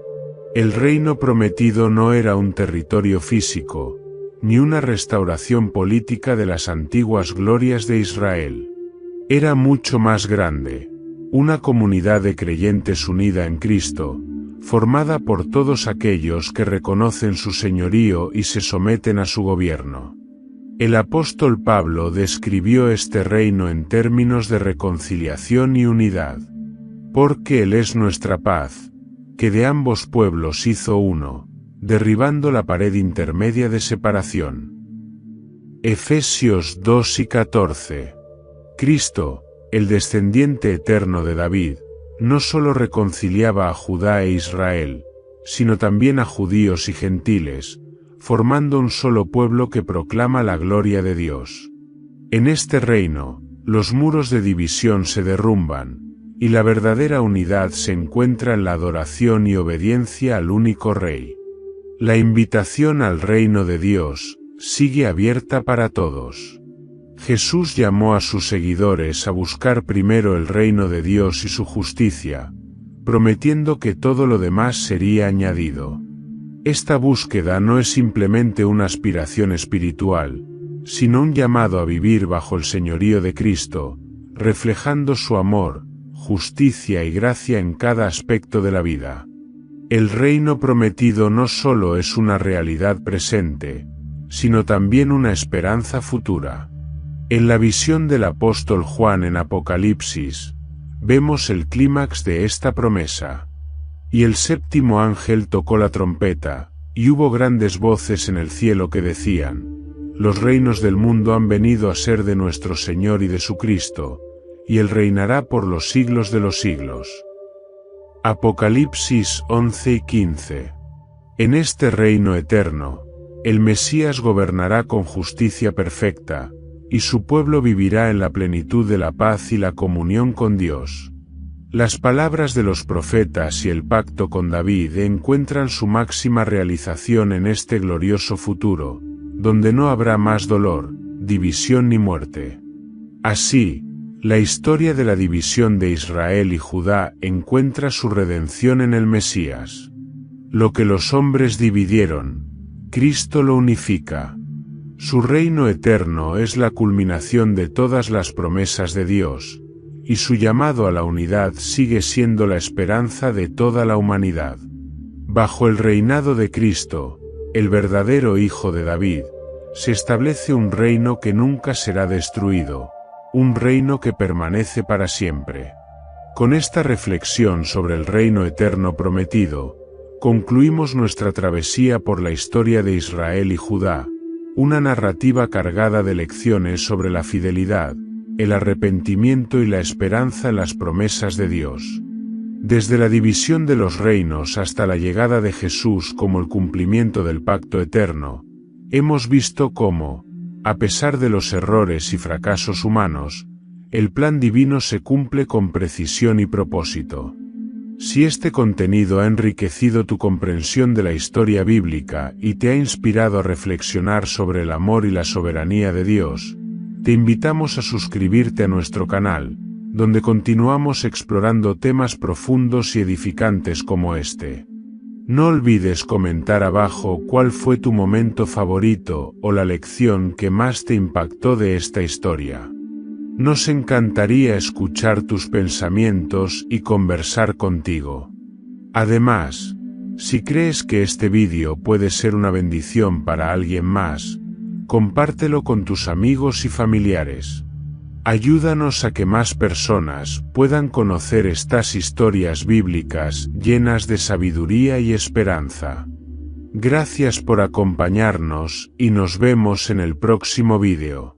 El reino prometido no era un territorio físico, ni una restauración política de las antiguas glorias de Israel. Era mucho más grande, una comunidad de creyentes unida en Cristo, formada por todos aquellos que reconocen su señorío y se someten a su gobierno. El apóstol Pablo describió este reino en términos de reconciliación y unidad. Porque Él es nuestra paz, que de ambos pueblos hizo uno, derribando la pared intermedia de separación. Efesios 2:14. Cristo, el descendiente eterno de David, no solo reconciliaba a Judá e Israel, sino también a judíos y gentiles, formando un solo pueblo que proclama la gloria de Dios. En este reino, los muros de división se derrumban, y la verdadera unidad se encuentra en la adoración y obediencia al único Rey. La invitación al reino de Dios sigue abierta para todos. Jesús llamó a sus seguidores a buscar primero el reino de Dios y su justicia, prometiendo que todo lo demás sería añadido. Esta búsqueda no es simplemente una aspiración espiritual, sino un llamado a vivir bajo el señorío de Cristo, reflejando su amor, justicia y gracia en cada aspecto de la vida. El reino prometido no solo es una realidad presente, sino también una esperanza futura. En la visión del apóstol Juan en Apocalipsis, vemos el clímax de esta promesa. Y el séptimo ángel tocó la trompeta, y hubo grandes voces en el cielo que decían: los reinos del mundo han venido a ser de nuestro Señor y de su Cristo, y Él reinará por los siglos de los siglos. Apocalipsis 11 y 15. En este reino eterno, el Mesías gobernará con justicia perfecta, y su pueblo vivirá en la plenitud de la paz y la comunión con Dios. Las palabras de los profetas y el pacto con David encuentran su máxima realización en este glorioso futuro, donde no habrá más dolor, división ni muerte. Así, la historia de la división de Israel y Judá encuentra su redención en el Mesías. Lo que los hombres dividieron, Cristo lo unifica. Su reino eterno es la culminación de todas las promesas de Dios, y su llamado a la unidad sigue siendo la esperanza de toda la humanidad. Bajo el reinado de Cristo, el verdadero Hijo de David, se establece un reino que nunca será destruido, un reino que permanece para siempre. Con esta reflexión sobre el reino eterno prometido, concluimos nuestra travesía por la historia de Israel y Judá, una narrativa cargada de lecciones sobre la fidelidad, el arrepentimiento y la esperanza en las promesas de Dios. Desde la división de los reinos hasta la llegada de Jesús como el cumplimiento del pacto eterno, hemos visto cómo, a pesar de los errores y fracasos humanos, el plan divino se cumple con precisión y propósito. Si este contenido ha enriquecido tu comprensión de la historia bíblica y te ha inspirado a reflexionar sobre el amor y la soberanía de Dios, te invitamos a suscribirte a nuestro canal, donde continuamos explorando temas profundos y edificantes como este. No olvides comentar abajo cuál fue tu momento favorito o la lección que más te impactó de esta historia. Nos encantaría escuchar tus pensamientos y conversar contigo. Además, si crees que este vídeo puede ser una bendición para alguien más, compártelo con tus amigos y familiares. Ayúdanos a que más personas puedan conocer estas historias bíblicas llenas de sabiduría y esperanza. Gracias por acompañarnos y nos vemos en el próximo vídeo.